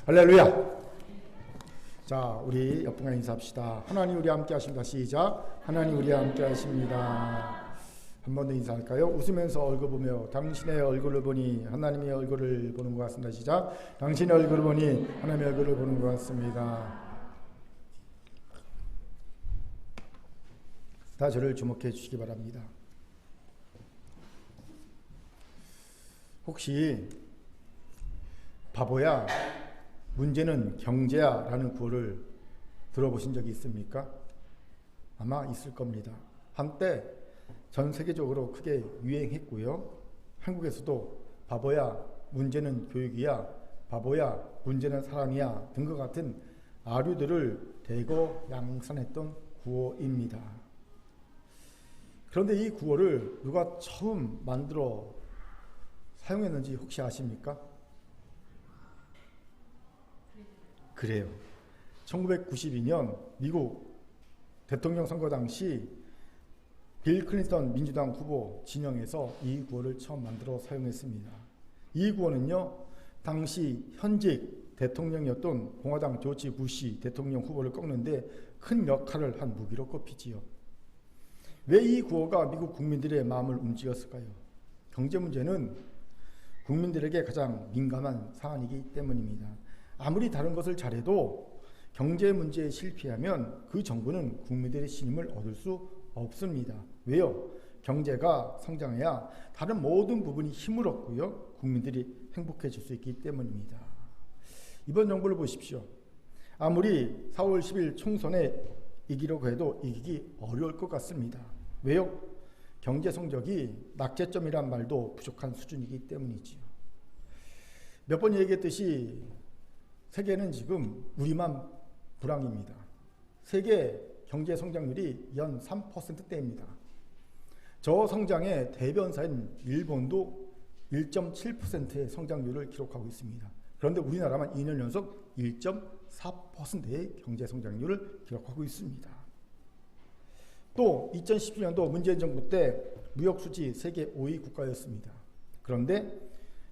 할렐루야. 자, 우리 옆분과 인사합시다. 하나님 우리 함께 하십니다. 시작. 하나님 우리 함께 하십니다. 한 번 더 인사할까요? 웃으면서 얼굴 보며 당신의 얼굴을 보니 하나님의 얼굴을 보는 것 같습니다. 시작. 당신의 얼굴을 보니 하나님의 얼굴을 보는 것 같습니다. 다 저를 주목해 주시기 바랍니다. 혹시 바보야, 문제는 경제야 라는 구호를 들어보신 적이 있습니까? 아마 있을 겁니다. 한때 전 세계적으로 크게 유행했고요. 한국에서도 바보야, 문제는 교육이야, 바보야, 문제는 사랑이야 등과 같은 아류들을 대거 양산했던 구호입니다. 그런데 이 구호를 누가 처음 만들어 사용했는지 혹시 아십니까? 그래요. 1992년 미국 대통령 선거 당시 빌 클린턴 민주당 후보 진영에서 이 구호를 처음 만들어 사용했습니다. 이 구호는요, 당시 현직 대통령이었던 공화당 조지 부시 대통령 후보를 꺾는데 큰 역할을 한 무기로 꼽히지요. 왜 이 구호가 미국 국민들의 마음을 움직였을까요? 경제 문제는 국민들에게 가장 민감한 사안이기 때문입니다. 아무리 다른 것을 잘해도 경제 문제에 실패하면 그 정부는 국민들의 신임을 얻을 수 없습니다. 왜요? 경제가 성장해야 다른 모든 부분이 힘을 얻고요, 국민들이 행복해질 수 있기 때문입니다. 이번 정부를 보십시오. 아무리 4월 10일 총선에 이기려고 해도 이기기 어려울 것 같습니다. 왜요? 경제 성적이 낙제점이란 말도 부족한 수준이기 때문이지요. 몇 번 얘기했듯이 세계는 지금 우리만 불황입니다. 세계 경제 성장률이 연 3%대입니다. 저성장의 대변사인 일본도 1.7%의 성장률을 기록하고 있습니다. 그런데 우리나라만 2년 연속 1.4%의 경제 성장률을 기록하고 있습니다. 또 2017년도 문재인 정부 때 무역수지 세계 5위 국가였습니다. 그런데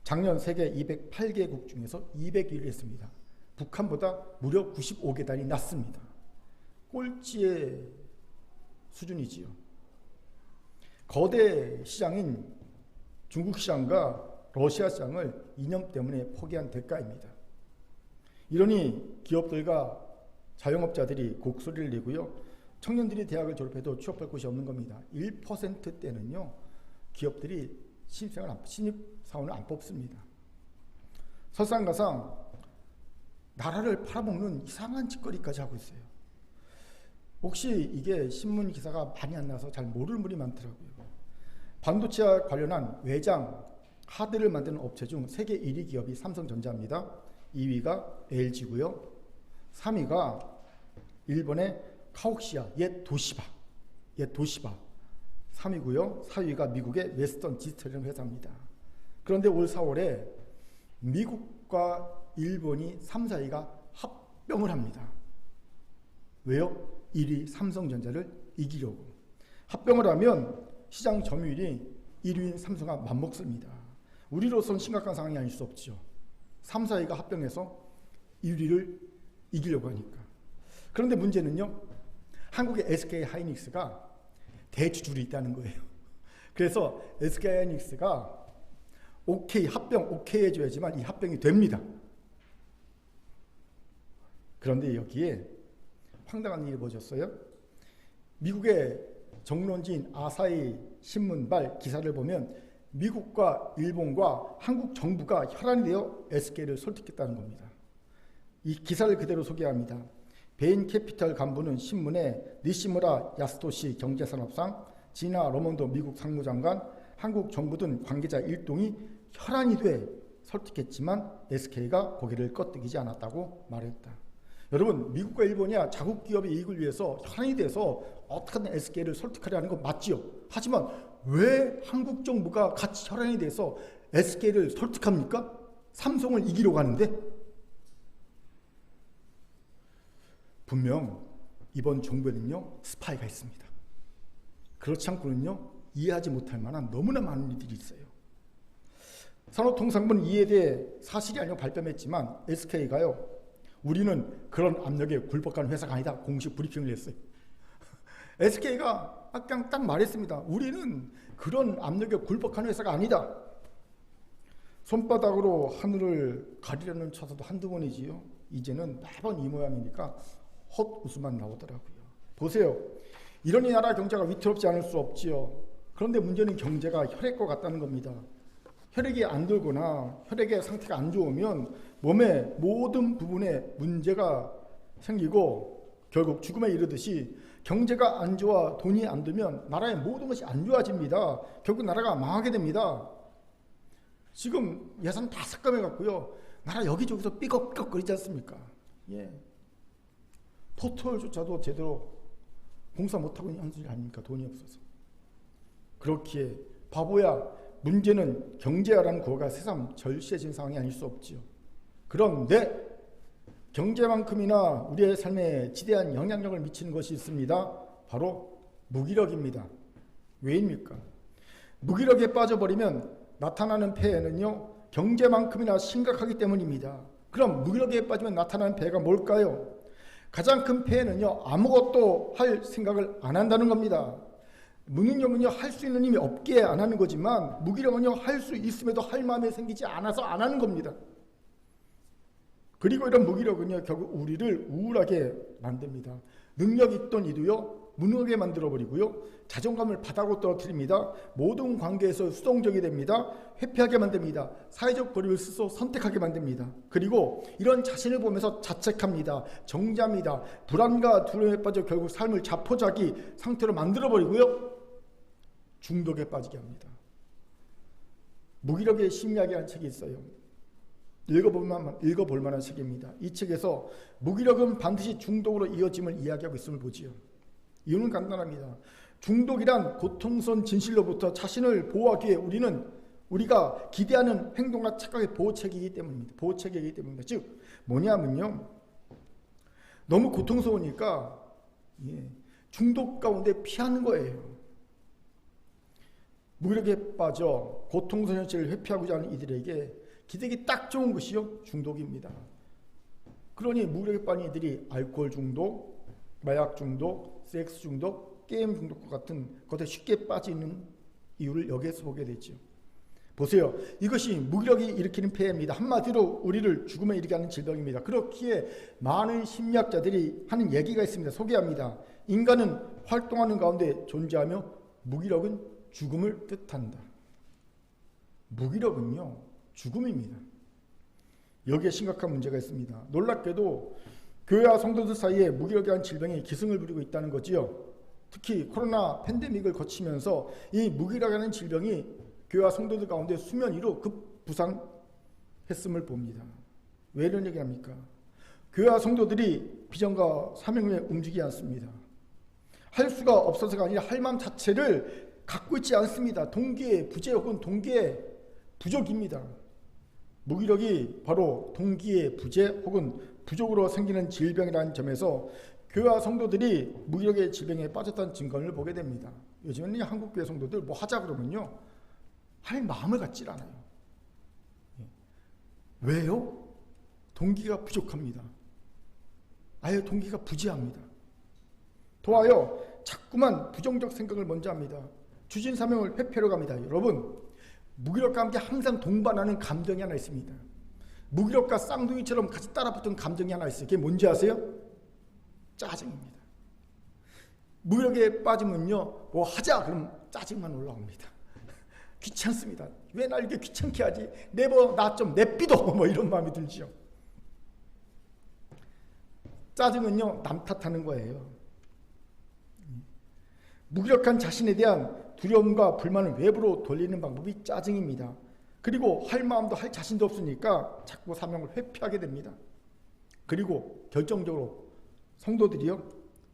작년 세계 208개국 중에서 201위를 했습니다. 북한보다 무려 95계단이 낮습니다. 꼴찌의 수준이지요. 거대 시장인 중국 시장과 러시아 시장을 이념 때문에 포기한 대가입니다. 이러니 기업들과 자영업자들이 곡소리를 내고요, 청년들이 대학을 졸업해도 취업할 곳이 없는 겁니다. 1%대는요, 기업들이 신입사원을 안 뽑습니다. 설상가상 나라를 팔아먹는 이상한 짓거리까지 하고 있어요. 혹시 이게 신문 기사가 많이 안 나서 잘 모르는 분이 많더라고요. 반도체와 관련한 외장, 하드를 만드는 업체 중 세계 1위 기업이 삼성전자입니다. 2위가 LG고요. 3위가 일본의 카옥시아, 옛 도시바. 3위고요. 4위가 미국의 웨스턴 디지털이라는 회사입니다. 그런데 올 4월에 미국과 일본이 3, 4위가 합병을 합니다. 왜요? 1위 삼성전자를 이기려고. 합병을 하면 시장 점유율이 1위인 삼성과 맞먹습니다. 우리로서는 심각한 상황이 아닐 수 없죠. 3, 4위가 합병해서 1위를 이기려고 하니까. 그런데 문제는요, 한국의 SK 하이닉스가 대주주로 있다는 거예요. 그래서 SK 하이닉스가 오케이, 합병 오케이 해줘야지만 이 합병이 됩니다. 그런데 여기에 황당한 일이 벌어졌어요. 미국의 정론지인 아사히 신문발 기사를 보면 미국과 일본과 한국 정부가 혈안이 되어 SK를 설득했다는 겁니다. 이 기사를 그대로 소개합니다. 베인 캐피털 간부는 신문에 니시무라 야스토시 경제산업상, 지나 러몬도 미국 상무장관, 한국 정부 등 관계자 일동이 혈안이 돼 설득했지만 SK가 고개를 끄덕이지 않았다고 말했다. 여러분, 미국과 일본이야 자국 기업의 이익을 위해서 혈안이 돼서 어떻게든 SK를 설득하려는 건 맞지요. 하지만 왜 한국 정부가 같이 혈안이 돼서 SK를 설득합니까? 삼성을 이기려고 하는데? 분명 이번 정부에는요, 스파이가 있습니다. 그렇지 않고는요, 이해하지 못할 만한 너무나 많은 일들이 있어요. 산업통상부는 이에 대해 사실이 아니고 발뺌했지만 SK가요, 우리는 그런 압력에 굴복한 회사가 아니다, 공식 브리핑을 했어요. SK가 그냥 딱 말했습니다. 우리는 그런 압력에 굴복한 회사가 아니다. 손바닥으로 하늘을 가리려는 차사도 한두 번이지요. 이제는 매번 이 모양이니까 헛웃음만 나오더라고요. 보세요. 이런 이 나라 경제가 위태롭지 않을 수 없지요. 그런데 문제는 경제가 혈액과 같다는 겁니다. 혈액이 안 돌거나 혈액의 상태가 안 좋으면 몸의 모든 부분에 문제가 생기고 결국 죽음에 이르듯이 경제가 안 좋아 돈이 안 들면 나라의 모든 것이 안 좋아집니다. 결국 나라가 망하게 됩니다. 지금 예산 다 삭감해 갖고요, 나라 여기저기서 삐걱삐걱거리지 않습니까? 예. 포털조차도 제대로 공사 못하고 있는 현실 아닙니까? 돈이 없어서. 그렇기에 바보야, 문제는 경제라는 구호가 새삼 절실해진 상황이 아닐 수 없지요. 그런데 경제만큼이나 우리의 삶에 지대한 영향력을 미치는 것이 있습니다. 바로 무기력입니다. 왜입니까? 무기력에 빠져버리면 나타나는 폐해는요, 경제만큼이나 심각하기 때문입니다. 그럼 무기력에 빠지면 나타나는 폐해가 뭘까요? 가장 큰 폐해는요, 아무것도 할 생각을 안 한다는 겁니다. 무능력은요, 할 수 있는 힘이 없기에 안 하는 거지만 무기력은요, 할 수 있음에도 할 마음이 생기지 않아서 안 하는 겁니다. 그리고 이런 무기력은요, 결국 우리를 우울하게 만듭니다. 능력 있던 이도요, 무능하게 만들어버리고요, 자존감을 바닥으로 떨어뜨립니다. 모든 관계에서 수동적이 됩니다. 회피하게 만듭니다. 사회적 거리를 스스로 선택하게 만듭니다. 그리고 이런 자신을 보면서 자책합니다. 정죄합니다. 불안과 두려움에 빠져 결국 삶을 자포자기 상태로 만들어버리고요, 중독에 빠지게 합니다. 무기력의 심리학이라는 책이 있어요. 읽어볼 만한 책입니다. 이 책에서 무기력은 반드시 중독으로 이어짐을 이야기하고 있음을 보지요. 이유는 간단합니다. 중독이란 고통스러운 진실로부터 자신을 보호하기 위해 우리가 기대하는 행동과 착각의 보호책이기 때문입니다. 보호책이기 때문입니다. 즉 뭐냐면요, 너무 고통스러우니까 중독 가운데 피하는 거예요. 무기력에 빠져 고통스러운 현실을 회피하고자 하는 이들에게 기대기 딱 좋은 것이요, 중독입니다. 그러니 무기력에 빠진 이들이 알코올 중독, 마약 중독, 섹스 중독, 게임 중독과 같은 것에 쉽게 빠지는 이유를 여기에서 보게 되죠. 보세요. 이것이 무기력이 일으키는 폐해입니다. 한마디로 우리를 죽음에 이르게 하는 질병입니다. 그렇기에 많은 심리학자들이 하는 얘기가 있습니다. 소개합니다. 인간은 활동하는 가운데 존재하며 무기력은 죽음을 뜻한다. 무기력은요, 죽음입니다. 여기에 심각한 문제가 있습니다. 놀랍게도 교회와 성도들 사이에 무기력이라는 질병이 기승을 부리고 있다는 거지요. 특히 코로나 팬데믹을 거치면서 이 무기력이라는 질병이 교회와 성도들 가운데 수면 위로 급부상했음을 봅니다. 왜 이런 얘기합니까? 교회와 성도들이 비전과 사명에 움직이지 않습니다. 할 수가 없어서가 아니라 할 마음 자체를 갖고 있지 않습니다. 동기의 부재 혹은 동기의 부족입니다. 무기력이 바로 동기의 부재 혹은 부족으로 생기는 질병이라는 점에서 교회와 성도들이 무기력의 질병에 빠졌다는 증거를 보게 됩니다. 요즘은 한국 교회 성도들 뭐 하자 그러면요, 할 마음을 갖질 않아요. 왜요? 동기가 부족합니다. 아예 동기가 부재합니다. 도하여 자꾸만 부정적 생각을 먼저 합니다. 주신 사명을 회피하러 갑니다. 여러분, 무기력과 함께 항상 동반하는 감정이 하나 있습니다. 무기력과 쌍둥이처럼 같이 따라붙은 감정이 하나 있어요. 그게 뭔지 아세요? 짜증입니다. 무기력에 빠지면요, 뭐 하자 그럼 짜증만 올라옵니다. 귀찮습니다. 왜 날 이렇게 귀찮게 하지? 나 좀 내비둬, 뭐 이런 마음이 들죠. 짜증은요, 남 탓하는 거예요. 무기력한 자신에 대한 두려움과 불만을 외부로 돌리는 방법이 짜증입니다. 그리고 할 마음도 할 자신도 없으니까 자꾸 사명을 회피하게 됩니다. 그리고 결정적으로 성도들이요,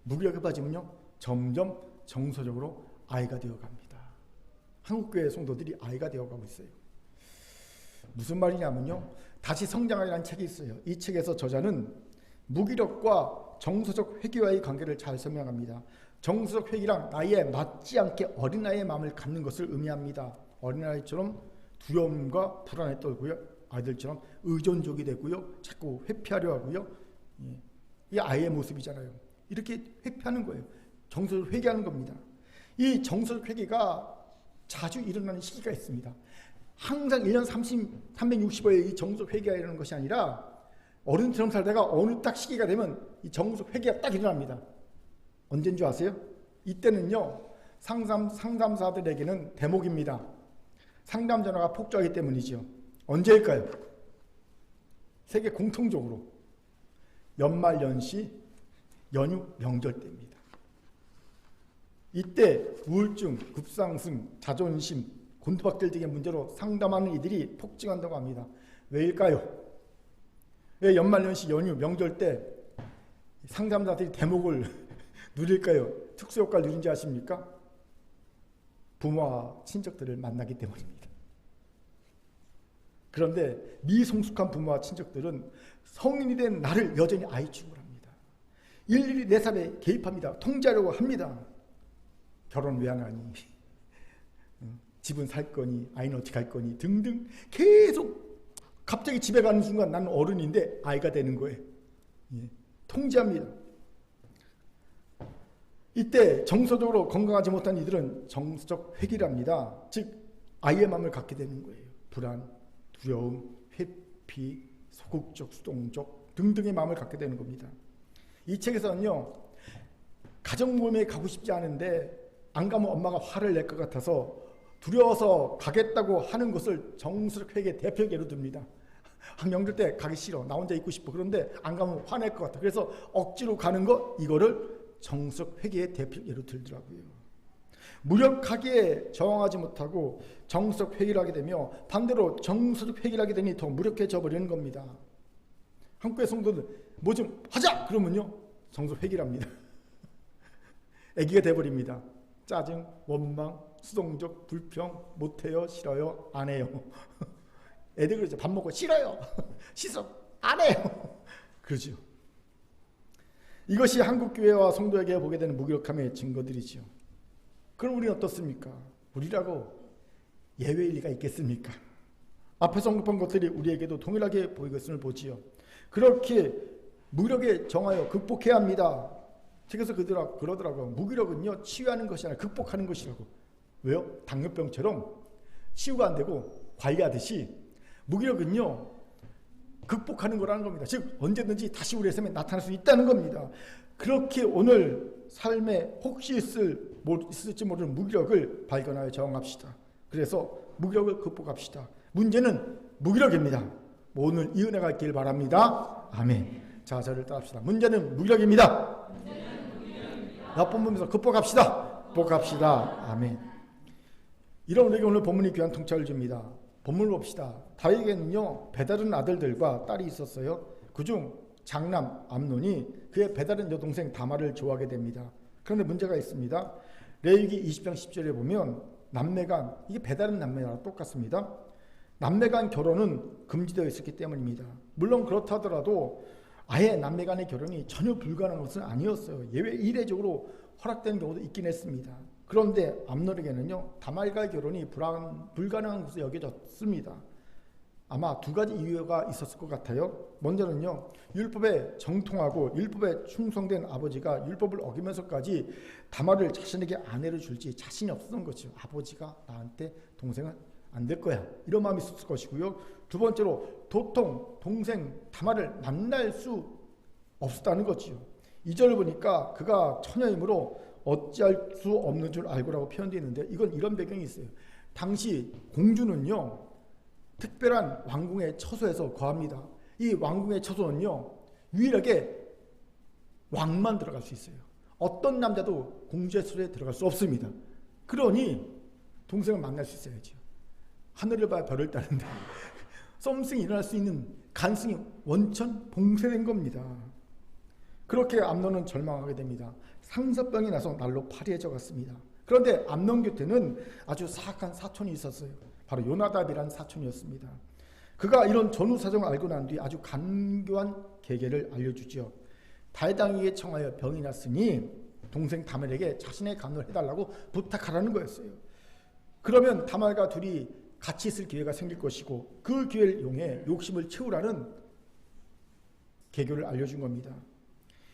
무기력에 빠지면요, 점점 정서적으로 아이가 되어갑니다. 한국교회 성도들이 아이가 되어가고 있어요. 무슨 말이냐면요, 다시 성장하라는 책이 있어요. 이 책에서 저자는 무기력과 정서적 회귀와의 관계를 잘 설명합니다. 정서적 회귀랑 나이에 맞지 않게 어린아이의 마음을 갖는 것을 의미합니다. 어린아이처럼 두려움과 불안에 떨고요. 아이들처럼 의존적이 되고요. 자꾸 회피하려 하고요. 이 아이의 모습이잖아요. 이렇게 회피하는 거예요. 정서적 회개하는 겁니다. 이 정서적 회개가 자주 일어나는 시기가 있습니다. 항상 1년 365일 이 정서적 회개가 일어나는 것이 아니라 어른처럼 살다가 어느 딱 시기가 되면 이 정서적 회개가 딱 일어납니다. 언제인 줄 아세요? 이때는요. 상담사들에게는 대목입니다. 상담 전화가 폭주하기 때문이죠. 언제일까요? 세계 공통적으로 연말연시 연휴 명절 때입니다. 이때 우울증, 급상승, 자존심, 곤두박질 등의 문제로 상담하는 이들이 폭증한다고 합니다. 왜일까요? 왜 연말연시 연휴 명절 때 상담사들이 대목을 누릴까요? 특수효과를 누린지 아십니까? 부모와 친척들을 만나기 때문입니다. 그런데 미성숙한 부모와 친척들은 성인이 된 나를 여전히 아이 취급을 합니다. 일일이 내 삶에 개입합니다. 통제하려고 합니다. 결혼 왜 안 하니? 집은 살 거니? 아이는 어떻게 할 거니? 등등 계속 갑자기 집에 가는 순간 나는 어른인데 아이가 되는 거예요. 통제합니다. 이때 정서적으로 건강하지 못한 이들은 정서적 회귀를 합니다. 즉 아이의 마음을 갖게 되는 거예요. 불안, 두려움, 회피, 소극적, 수동적 등등의 마음을 갖게 되는 겁니다. 이 책에서는요. 가정모임에 가고 싶지 않은데 안 가면 엄마가 화를 낼 것 같아서 두려워서 가겠다고 하는 것을 정서적 회개의 대표 예로 듭니다. 명절 때 가기 싫어. 나 혼자 있고 싶어. 그런데 안 가면 화낼 것 같아. 그래서 억지로 가는 거 이거를 정서적 회개의 대표 예로 들더라고요. 무력하게 저항하지 못하고 정서적 회개를 하게 되며 반대로 정서적 회개를 하게 되니 더 무력해져 버리는 겁니다. 한국의 성도들 뭐 좀 하자! 그러면요. 정서적 회개를 합니다. 애기가 돼버립니다. 짜증, 원망, 수동적, 불평, 못해요, 싫어요, 안 해요. 애들 그러죠. 밥 먹고 싫어요, 씻어, 안 해요. 그러죠. 이것이 한국교회와 성도에게 보게 되는 무기력함의 증거들이죠. 그럼 우리는 어떻습니까? 우리라고 예외일 리가 있겠습니까? 앞에서 언급한 것들이 우리에게도 동일하게 보이고 있음을 보지요. 그렇게 무력에 정하여 극복해야 합니다. 책에서 그러더라고요. 무기력은요, 치유하는 것이 아니라 극복하는 것이라고. 왜요? 당뇨병처럼 치유가 안 되고 관리하듯이 무기력은요, 극복하는 거라는 겁니다. 즉 언제든지 다시 우리의 삶에 나타날 수 있다는 겁니다. 그렇게 오늘 삶에 혹시 있을지 모르는 무기력을 발견하여 저항합시다. 그래서 무기력을 극복합시다. 문제는 무기력입니다. 오늘 이 은혜가 있길 바랍니다. 아멘. 자, 저를 따라합시다. 문제는 무기력입니다. 나쁜 몸에서 극복합시다. 극복합시다. 아멘. 이런 우리에게 오늘 본문이 귀한 통찰을 줍니다. 본문을 봅시다. 다윗에게는요, 배다른 아들들과 딸이 있었어요. 그중 장남 암논이 그의 배다른 여동생 다말을 좋아하게 됩니다. 그런데 문제가 있습니다. 레위기 20장 10절에 보면 남매간, 이게 배다른 남매랑 똑같습니다. 남매간 결혼은 금지되어 있었기 때문입니다. 물론 그렇다 하더라도 아예 남매간의 결혼이 전혀 불가능한 것은 아니었어요. 예외 이례적으로 허락되는 경우도 있긴 했습니다. 그런데 암논에게는요, 다말과의 결혼이 불가능한 것으로 여겨졌습니다. 아마 두 가지 이유가 있었을 것 같아요. 먼저는요, 율법에 정통하고 율법에 충성된 아버지가 율법을 어기면서까지 다말을 자신에게 아내로 줄지 자신이 없었던 거죠. 아버지가 나한테 동생은 안 될 거야, 이런 마음이 있었을 것이고요. 두 번째로 도통 동생 다말을 만날 수 없었다는 거지요. 2절을 보니까 그가 처녀이므로 어찌할 수 없는 줄 알고라고 표현되어 있는데, 이건 이런 배경이 있어요. 당시 공주는요, 특별한 왕궁의 처소에서 거합니다. 이 왕궁의 처소는요, 유일하게 왕만 들어갈 수 있어요. 어떤 남자도 공주의 처소에 들어갈 수 없습니다. 그러니 동생을 만날 수 있어야죠. 하늘을 봐야 별을 따는데 썸씽이 일어날 수 있는 가능성이 원천 봉쇄된 겁니다. 그렇게 암논은 절망하게 됩니다. 상사병이 나서 날로 파리해져 갔습니다. 그런데 암논 곁에는 아주 사악한 사촌이 있었어요. 바로 요나답이라는 사촌이었습니다. 그가 이런 전후 사정을 알고 난 뒤 아주 간교한 계계를 알려주죠. 다윗에게 청하여 병이 났으니 동생 다말에게 자신의 간호를 해달라고 부탁하라는 거였어요. 그러면 다말과 둘이 같이 있을 기회가 생길 것이고 그 기회를 이용해 욕심을 채우라는 계교를 알려준 겁니다.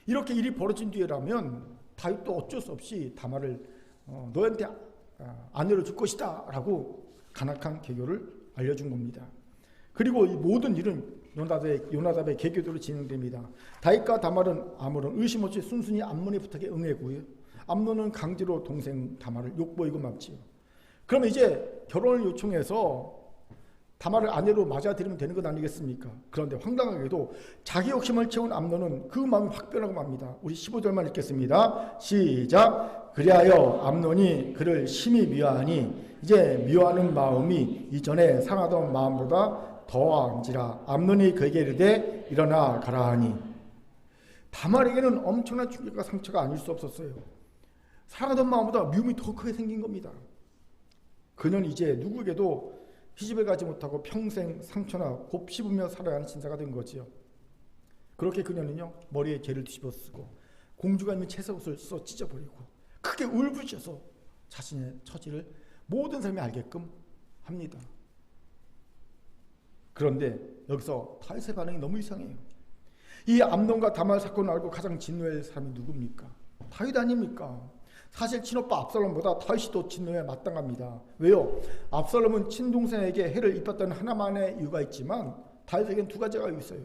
이렇게 일이 벌어진 뒤에라면 다윗도 어쩔 수 없이 다말을 너한테 아내로 줄 것이다 라고 간악한 계교를 알려준 겁니다. 그리고 이 모든 일은 요나답의 계교대로 진행됩니다. 다윗과 다말은 아무런 의심 없이 순순히 암논의 부탁에 응했고요. 암논은 강제로 동생 다말을 욕보이고 막지요. 그럼 이제 결혼을 요청해서 다말을 아내로 맞아들이면 되는 것 아니겠습니까? 그런데 황당하게도 자기 욕심을 채운 암논은 그 마음이 확 변하고 맙니다. 우리 15절만 읽겠습니다. 시작. 그리하여 암논이 그를 심히 미워하니 이제 미워하는 마음이 이전에 상하던 마음보다 더한지라. 암논이 그에게 이르되 일어나 가라 하니. 다말에게는 엄청난 충격과 상처가 아닐 수 없었어요. 상하던 마음보다 미움이 더 크게 생긴 겁니다. 그는 이제 누구에게도 시집을 가지 못하고 평생 상처나 곱씹으며 살아야 하는 신사가 된 거지요. 그렇게 그녀는요, 머리에 개를 뒤집어 쓰고 공주가 입는 채색옷을 써 찢어버리고 크게 울부짖어서 자신의 처지를 모든 사람이 알게끔 합니다. 그런데 여기서 다윗의 반응이 너무 이상해요. 이 암논과 다말 사건을 알고 가장 진노할 사람이 누굽니까? 다윗 아닙니까? 사실 친오빠 압살롬보다 다윗이 더 진노에 마땅합니다. 왜요? 압살롬은 친동생에게 해를 입혔다는 하나만의 이유가 있지만 다윗에게는 두 가지가 있어요.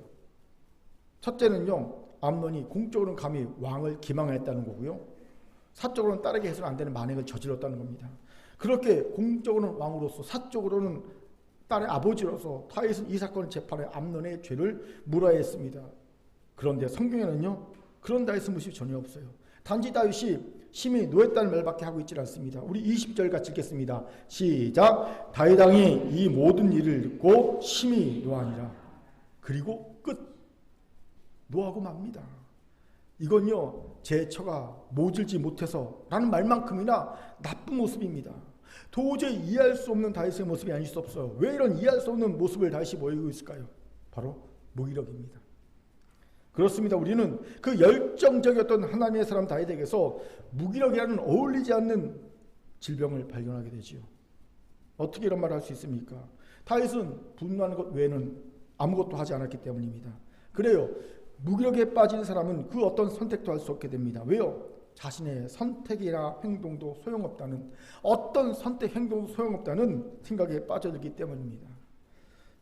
첫째는요, 암논이 공적으로는 감히 왕을 기망했다는 거고요. 사적으로는 딸에게 해서는 안 되는 만행을 저질렀다는 겁니다. 그렇게 공적으로는 왕으로서 사적으로는 딸의 아버지로서 다윗은 이 사건을 재판해 암논의 죄를 물어야 했습니다. 그런데 성경에는요, 그런 다윗의 모습이 전혀 없어요. 단지 다윗이 심히 노했다는 말밖에 하고 있지 않습니다. 우리 20절 같이 읽겠습니다. 시작. 다윗 왕이 이 모든 일을 듣고 심히 노하니라. 그리고 끝. 노하고 맙니다. 이건요, 제 처가 모질지 못해서 라는 말만큼이나 나쁜 모습입니다. 도저히 이해할 수 없는 다윗의 모습이 아닐 수 없어요. 왜 이런 이해할 수 없는 모습을 다윗이 보이고 있을까요? 바로 무기력입니다. 그렇습니다. 우리는 그 열정적이었던 하나님의 사람 다윗에게서 무기력이라는 어울리지 않는 질병을 발견하게 되지요. 어떻게 이런 말을 할 수 있습니까? 다윗은 분노하는 것 외에는 아무것도 하지 않았기 때문입니다. 그래요. 무기력에 빠진 사람은 그 어떤 선택도 할 수 없게 됩니다. 왜요? 자신의 선택이나 행동도 소용없다는, 어떤 선택, 행동도 소용없다는 생각에 빠져들기 때문입니다.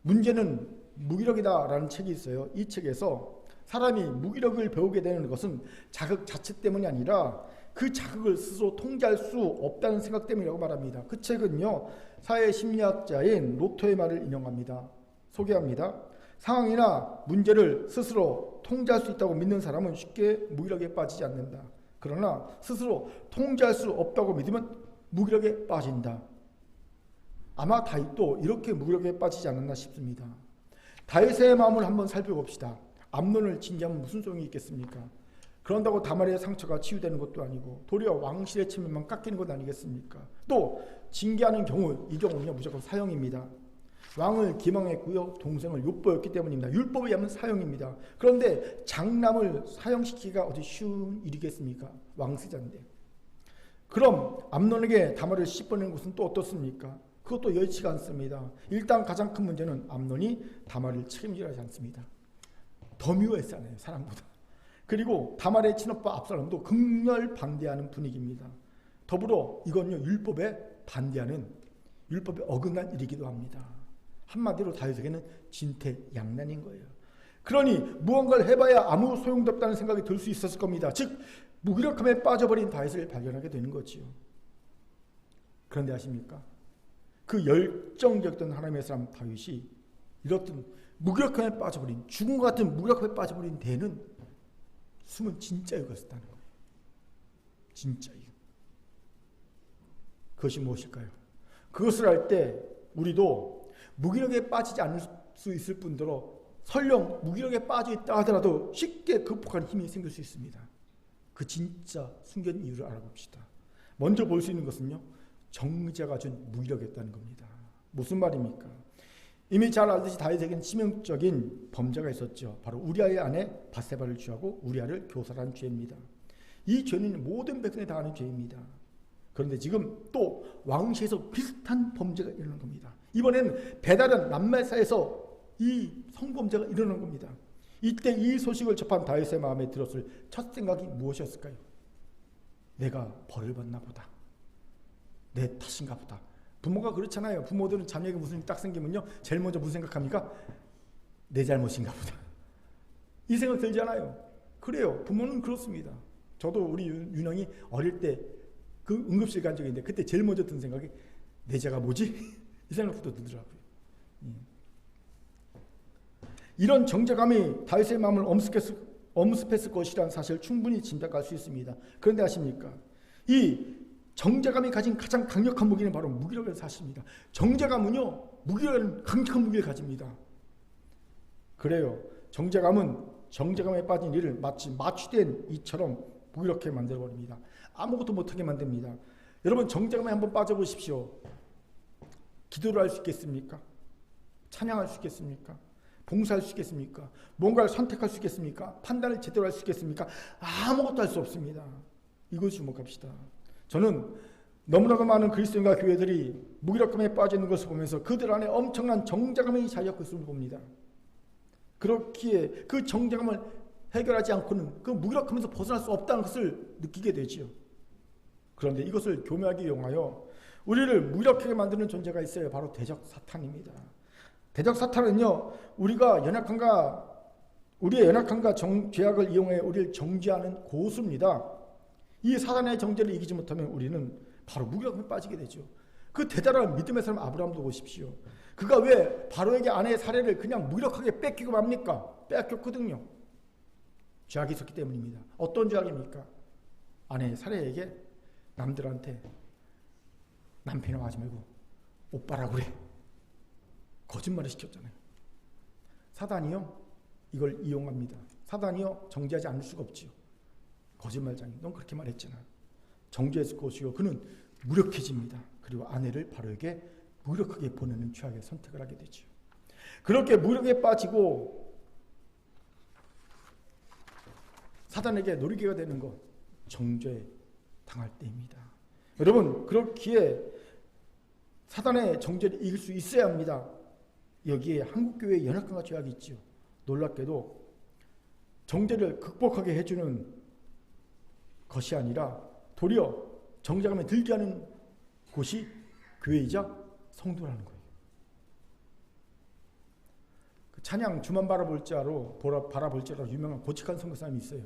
문제는 무기력이다라는 책이 있어요. 이 책에서 사람이 무기력을 배우게 되는 것은 자극 자체 때문이 아니라 그 자극을 스스로 통제할 수 없다는 생각 때문이라고 말합니다. 그 책은요, 사회심리학자인 로토의 말을 인용합니다. 소개합니다. 상황이나 문제를 스스로 통제할 수 있다고 믿는 사람은 쉽게 무기력에 빠지지 않는다. 그러나 스스로 통제할 수 없다고 믿으면 무기력에 빠진다. 아마 다윗도 이렇게 무기력에 빠지지 않았나 싶습니다. 다윗의 마음을 한번 살펴봅시다. 암논을 징계하면 무슨 소용이 있겠습니까? 그런다고 다말의 상처가 치유되는 것도 아니고 도리어 왕실의 체면만 깎이는 것 아니겠습니까? 또 징계하는 경우, 이 경우는요, 무조건 사형입니다. 왕을 기망했고요, 동생을 욕보였기 때문입니다. 율법에 의하면 사형입니다. 그런데 장남을 사형시키기가 어디 쉬운 일이겠습니까? 왕세자인데. 그럼 암논에게 다말을 씹어내는 것은 또 어떻습니까? 그것도 여의치가 않습니다. 일단 가장 큰 문제는 암논이 다말을 책임지려 하지 않습니다. 더 미워했잖아요, 사람보다. 그리고 다말의 친오빠 압살롬도 극렬 반대하는 분위기입니다. 더불어 이건요, 율법에 반대하는, 율법에 어긋난 일이기도 합니다. 한마디로 다윗에게는 진퇴양난인 거예요. 그러니 무언가를 해봐야 아무 소용도 없다는 생각이 들 수 있었을 겁니다. 즉 무기력함에 빠져버린 다윗을 발견하게 되는 거지요. 그런데 아십니까? 그 열정적이었던 하나님의 사람 다윗이 이렇던 무기력함에 빠져버린, 죽은 것 같은 무기력함에 빠져버린 데는 숨은 진짜 이유가 있었다는 거예요. 진짜 이유. 그것이 무엇일까요? 그것을 할 때 우리도 무기력에 빠지지 않을 수 있을 뿐더러 설령 무기력에 빠져 있다 하더라도 쉽게 극복하는 힘이 생길 수 있습니다. 그 진짜 숨겨진 이유를 알아봅시다. 먼저 볼 수 있는 것은요, 정의자가 준 무기력이었다는 겁니다. 무슨 말입니까? 이미 잘 알듯이 다윗에게는 치명적인 범죄가 있었죠. 바로 우리아의 아내 바세바를 취하고 우리아를 교살한 죄입니다. 이 죄는 모든 백성이 다 아는 죄입니다. 그런데 지금 또 왕실에서 비슷한 범죄가 일어난 겁니다. 이번에는 배다른 남멜사에서 이 성범죄가 일어난 겁니다. 이때 이 소식을 접한 다윗의 마음에 들었을 첫 생각이 무엇이었을까요? 내가 벌을 받나 보다. 내 탓인가 보다. 부모가 그렇잖아요. 부모들은 자녀에게 무슨 일이 딱 생기면요, 제일 먼저 무슨 생각합니까? 내 잘못인가 보다. 이 생각 들잖아요. 그래요. 부모는 그렇습니다. 저도 우리 윤영이 어릴 때 그 응급실 간 적이 있는데 그때 제일 먼저 든 생각이 내 죄가 뭐지? 이 생각부터 들더라고요. 이런 정죄감이 다윗의 마음을 엄습했을 것이라는 사실을 충분히 짐작할 수 있습니다. 그런데 아십니까? 이 정죄감이 가진 가장 강력한 무기는 바로 무기라는 사실입니다. 정죄감은요, 무기라는 강력한 무기를 가집니다. 그래요. 정죄감에 빠진 이를 마치 마취된 이처럼 무기력하게 만들어버립니다. 아무것도 못하게 만듭니다. 여러분, 정죄감에 한번 빠져보십시오. 기도를 할 수 있겠습니까? 찬양할 수 있겠습니까? 봉사할 수 있겠습니까? 뭔가를 선택할 수 있겠습니까? 판단을 제대로 할 수 있겠습니까? 아무것도 할 수 없습니다. 이걸 주목합시다. 저는 너무나도 많은 그리스도인과 교회들이 무기력감에 빠져 있는 것을 보면서 그들 안에 엄청난 정죄감이 자리잡고 있음을 봅니다. 그렇기에 그 정죄감을 해결하지 않고는 그 무기력함에서 벗어날 수 없다는 것을 느끼게 되지요. 그런데 이것을 교묘하게 이용하여 우리를 무기력하게 만드는 존재가 있어요. 바로 대적 사탄입니다. 대적 사탄은요, 우리의 연약함과 죄악을 이용해 우리를 정죄하는 고수입니다. 이 사단의 정죄를 이기지 못하면 우리는 바로 무기력함에 빠지게 되죠. 그 대단한 믿음의 사람 아브라함도 보십시오. 그가 왜 바로에게 아내의 사례를 그냥 무기력하게 뺏기고 맙니까? 뺏겼거든요. 죄악이 있었기 때문입니다. 어떤 죄악입니까? 아내의 사례에게 남들한테 남편이라고 하지 말고 오빠라고 그래. 거짓말을 시켰잖아요. 사단이요, 이걸 이용합니다. 사단이요, 정죄하지 않을 수가 없지요. 거짓말장이, 넌 그렇게 말했잖아. 정죄했을 것이요, 그는 무력해집니다. 그리고 아내를 바로에게 무력하게 보내는 죄악의 선택을 하게 되죠. 그렇게 무력에 빠지고 사단에게 노리개가 되는 것, 정죄 당할 때입니다. 여러분, 그렇기에 사단의 정죄를 이길 수 있어야 합니다. 여기에 한국교회의 연약함과 죄악이 있지요. 놀랍게도 정죄를 극복하게 해주는 것이 아니라 도리어 정죄감에 들게 하는 곳이 교회이자 성도라는 거예요. 그 찬양 주만 바라볼 자로 유명한 고칙한 선교사님이 있어요.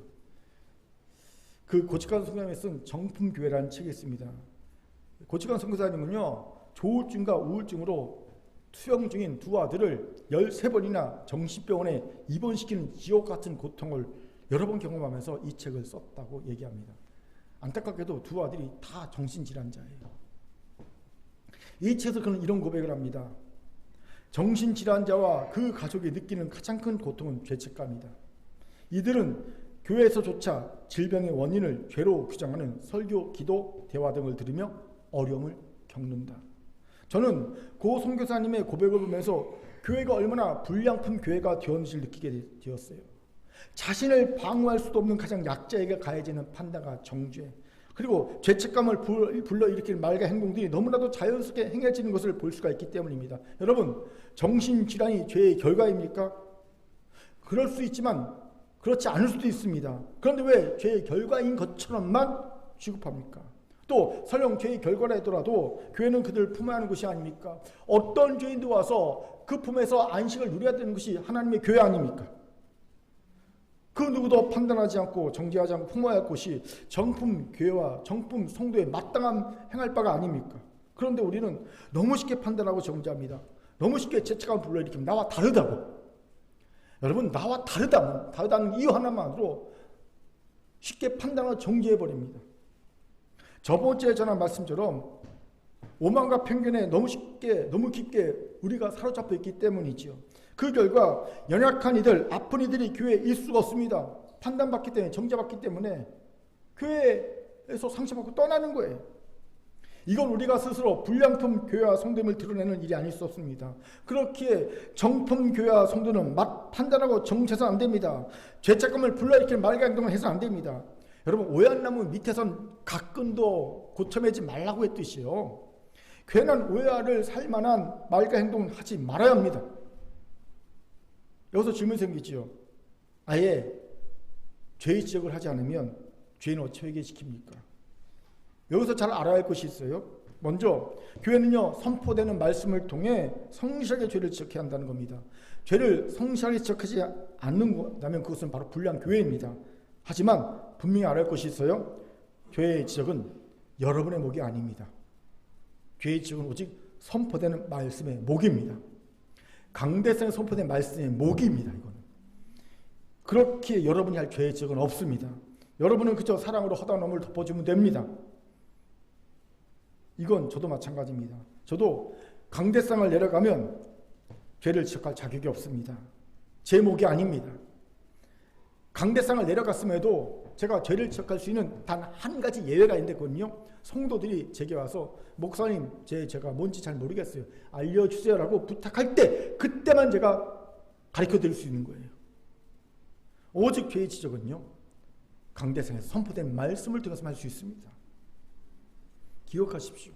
그 고칙한 선교사님이 쓴 정품교회라는 책이 있습니다. 고칙한 선교사님은요, 조울증과 우울증으로 투영 중인 두 아들을 13번이나 정신병원에 입원시키는 지옥 같은 고통을 여러 번 경험하면서 이 책을 썼다고 얘기합니다. 안타깝게도 두 아들이 다 정신질환자예요. 이 책에서 그는 이런 고백을 합니다. 정신질환자와 그 가족이 느끼는 가장 큰 고통은 죄책감이다. 이들은 교회에서조차 질병의 원인을 죄로 규정하는 설교, 기도, 대화 등을 들으며 어려움을 겪는다. 저는 고 선교사님의 고백을 보면서 교회가 얼마나 불량품 교회가 되었는지를 느끼게 되었어요. 자신을 방어할 수도 없는 가장 약자에게 가해지는 판단과 정죄, 그리고 죄책감을 불러일으킬 말과 행동들이 너무나도 자연스럽게 행해지는 것을 볼 수가 있기 때문입니다. 여러분, 정신질환이 죄의 결과입니까? 그럴 수 있지만 그렇지 않을 수도 있습니다. 그런데 왜 죄의 결과인 것처럼만 취급합니까? 또 설령 죄의 결과라 하더라도 교회는 그들을 품어야 하는 것이 아닙니까? 어떤 죄인도 와서 그 품에서 안식을 누려야 되는 것이 하나님의 교회 아닙니까? 그 누구도 판단하지 않고 정죄하지 않고 품어야 할 것이 정품 교회와 정품 성도의 마땅한 행할 바가 아닙니까? 그런데 우리는 너무 쉽게 판단하고 정죄합니다. 너무 쉽게 죄책감을 불러일으키면 나와 다르다고. 여러분, 나와 다르다는 이유 하나만으로 쉽게 판단하고 정죄해버립니다. 저번 주에 전한 말씀처럼 오만과 편견에 너무 깊게 우리가 사로잡혀 있기 때문이지요. 그 결과 연약한 이들, 아픈 이들이 교회에 있을 수가 없습니다. 판단받기 때문에, 정죄받기 때문에 교회에서 상처받고 떠나는 거예요. 이건 우리가 스스로 불량품 교회와 성도임을 드러내는 일이 아닐 수 없습니다. 그렇기에 정품 교회와 성도는 판단하고 정죄해서는 안 됩니다. 죄책감을 불러일으킬 말과 행동을 해서는 안 됩니다. 여러분, 오얏나무 밑에선 가끈도 고쳐매지 말라고 했듯이요. 괜한 오해를 살 만한 말과 행동은 하지 말아야 합니다. 여기서 질문이 생기지요. 아예 죄의 지적을 하지 않으면 죄는 어찌 회개시킵니까? 여기서 잘 알아야 할 것이 있어요. 먼저 교회는요, 선포되는 말씀을 통해 성실하게 죄를 지적해야 한다는 겁니다. 죄를 성실하게 지적하지 않는다면 그것은 바로 불량한 교회입니다. 하지만 분명히 알아야 할 것이 있어요. 죄의 지적은 여러분의 목이 아닙니다. 죄의 지적은 오직 선포되는 말씀의 목입니다. 강대성에 선포된 말씀의 목입니다. 이거는 그렇게 여러분이 할 죄의 지적은 없습니다. 여러분은 그저 사랑으로 허다한 허물을 덮어주면 됩니다. 이건 저도 마찬가지입니다. 저도 강대상을 내려가면 죄를 지적할 자격이 없습니다. 제 목이 아닙니다. 강대상을 내려갔음에도 제가 죄를 지적할 수 있는 단 한 가지 예외가 있는데거든요. 성도들이 제게 와서 목사님 제가 뭔지 잘 모르겠어요. 알려주세요라고 부탁할 때 그때만 제가 가르쳐 드릴 수 있는 거예요. 오직 죄의 지적은요, 강대상에서 선포된 말씀을 통해서 할 수 있습니다. 기억하십시오.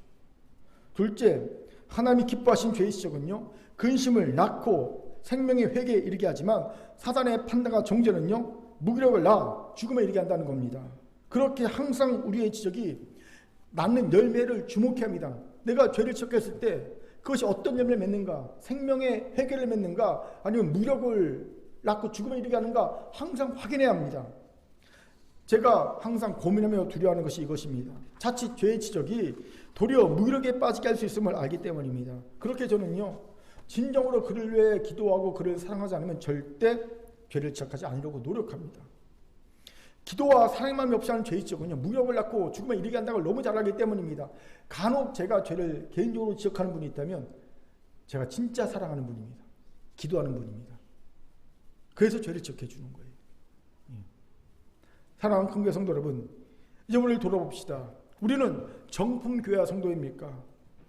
둘째, 하나님이 기뻐하신 죄의 지적은요, 근심을 낳고 생명의 회개에 이르게 하지만 사단의 판단과 정죄는요, 무기력을 낳아 죽음에 이르게 한다는 겁니다. 그렇게 항상 우리의 지적이 낳는 열매를 주목해야 합니다. 내가 죄를 지적했을 때 그것이 어떤 열매를 맺는가, 생명의 회개를 맺는가, 아니면 무력을 낳고 죽음에 이르게 하는가 항상 확인해야 합니다. 제가 항상 고민하며 두려워하는 것이 이것입니다. 자칫 죄의 지적이 도리어 무기력에 빠지게 할 수 있음을 알기 때문입니다. 그렇게 저는요, 진정으로 그를 위해 기도하고 그를 사랑하지 않으면 절대 죄를 지적하지 않으려고 노력합니다. 기도와 사랑만이 없이 하는 죄의 지적은요, 무력을 낳고 죽음에 이르게 한다는 걸 너무 잘 알기 때문입니다. 간혹 제가 죄를 개인적으로 지적하는 분이 있다면 제가 진짜 사랑하는 분입니다. 기도하는 분입니다. 그래서 죄를 지적해 주는 거예요. 사랑하는 큰교회 성도 여러분, 이제 우리를 돌아봅시다. 우리는 정품 교회 성도입니까?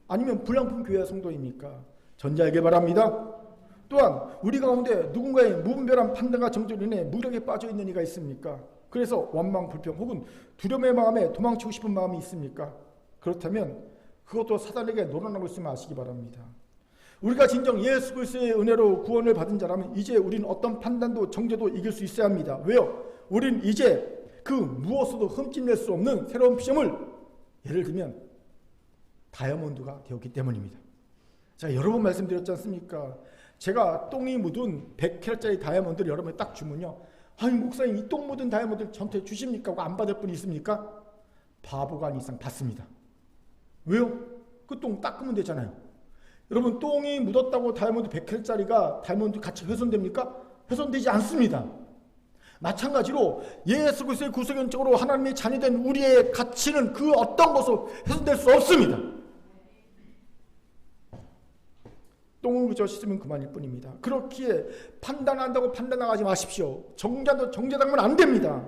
아니면 불량품 교회 성도입니까? 전자에게 바랍니다. 또한 우리 가운데 누군가의 무분별한 판단과 정죄로 인해 무력에 빠져 있는 이가 있습니까? 그래서 원망, 불평 혹은 두려움의 마음에 도망치고 싶은 마음이 있습니까? 그렇다면 그것도 사단에게 놀아나고 있음을 아시기 바랍니다. 우리가 진정 예수 그리스도의 은혜로 구원을 받은 자라면 이제 우리는 어떤 판단도 정죄도 이길 수 있어야 합니다. 왜요? 우린 이제 그 무엇으로도 흠집낼 수 없는 새로운 피조물, 예를 들면 다이아몬드가 되었기 때문입니다. 제가 여러 번 말씀드렸지 않습니까? 제가 똥이 묻은 100캐럿짜리 다이아몬드를 여러분이 딱 주면요, 아니 목사님 이 똥 묻은 다이아몬드를 저한테 주십니까? 하고 안 받을 분이 있습니까? 바보가 아닌 이상 받습니다. 왜요? 그 똥 닦으면 되잖아요. 여러분, 똥이 묻었다고 다이아몬드 100캐럿짜리가 다이아몬드 가치 훼손됩니까? 훼손되지 않습니다. 마찬가지로 예수 그리스도의 구속연적으로 하나님의 자녀된 우리의 가치는 그 어떤 것으로 훼손될 수 없습니다. 똥을 그저 씻으면 그만일 뿐입니다. 그렇기에 판단한다고 판단하지 마십시오. 정죄당하면 안 됩니다.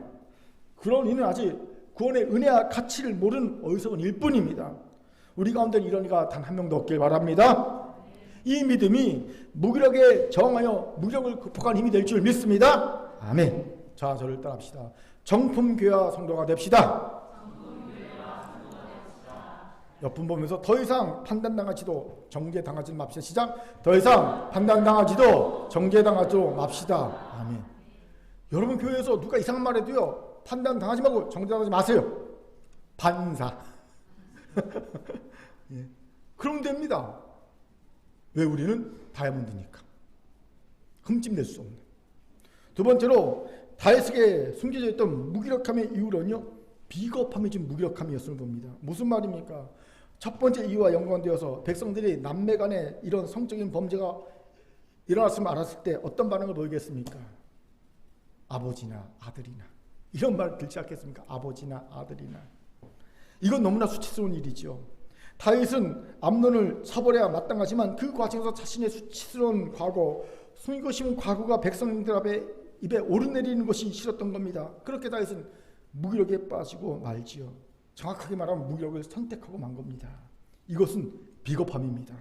그런 이는 아직 구원의 은혜와 가치를 모르는 어리석은일 뿐입니다. 우리 가운데 이런 이가 단 한 명도 없길 바랍니다. 이 믿음이 무기력에 저항하여 무력을 극복한 힘이 될 줄 믿습니다. 아멘. 자, 저를 따라합시다. 정품 교회와 성도가 됩시다. 옆분 보면서 더 이상 판단당하지도 정죄당하지 맙시다. 시작. 더 이상 판단당하지도 정죄당하지도 맙시다. 아멘. 여러분 교회에서 누가 이상한 말 해도요, 판단당하지 말고 정죄당하지 마세요. 반사. 예. 그러면 됩니다. 왜? 우리는 다이아몬드니까. 흠집낼 수 없는. 두 번째로 다윗에게 숨겨져 있던 무기력함의 이유는요, 비겁함이 좀 무기력함이었음을 봅니다. 무슨 말입니까? 첫 번째 이유와 연관되어서 백성들이 남매 간에 이런 성적인 범죄가 일어났음을 알았을 때 어떤 반응을 보이겠습니까? 아버지나 아들이나, 이런 말 들지 않겠습니까? 아버지나 아들이나. 이건 너무나 수치스러운 일이죠. 다윗은 암논을 처벌해야 마땅하지만 그 과정에서 자신의 수치스러운 과거, 숨기고 싶은 과거가 백성들 앞에 입에 오르내리는 것이 싫었던 겁니다. 그렇게 다윗은 무기력에 빠지고 말지요. 정확하게 말하면 무기력을 선택하고 만 겁니다. 이것은 비겁함입니다.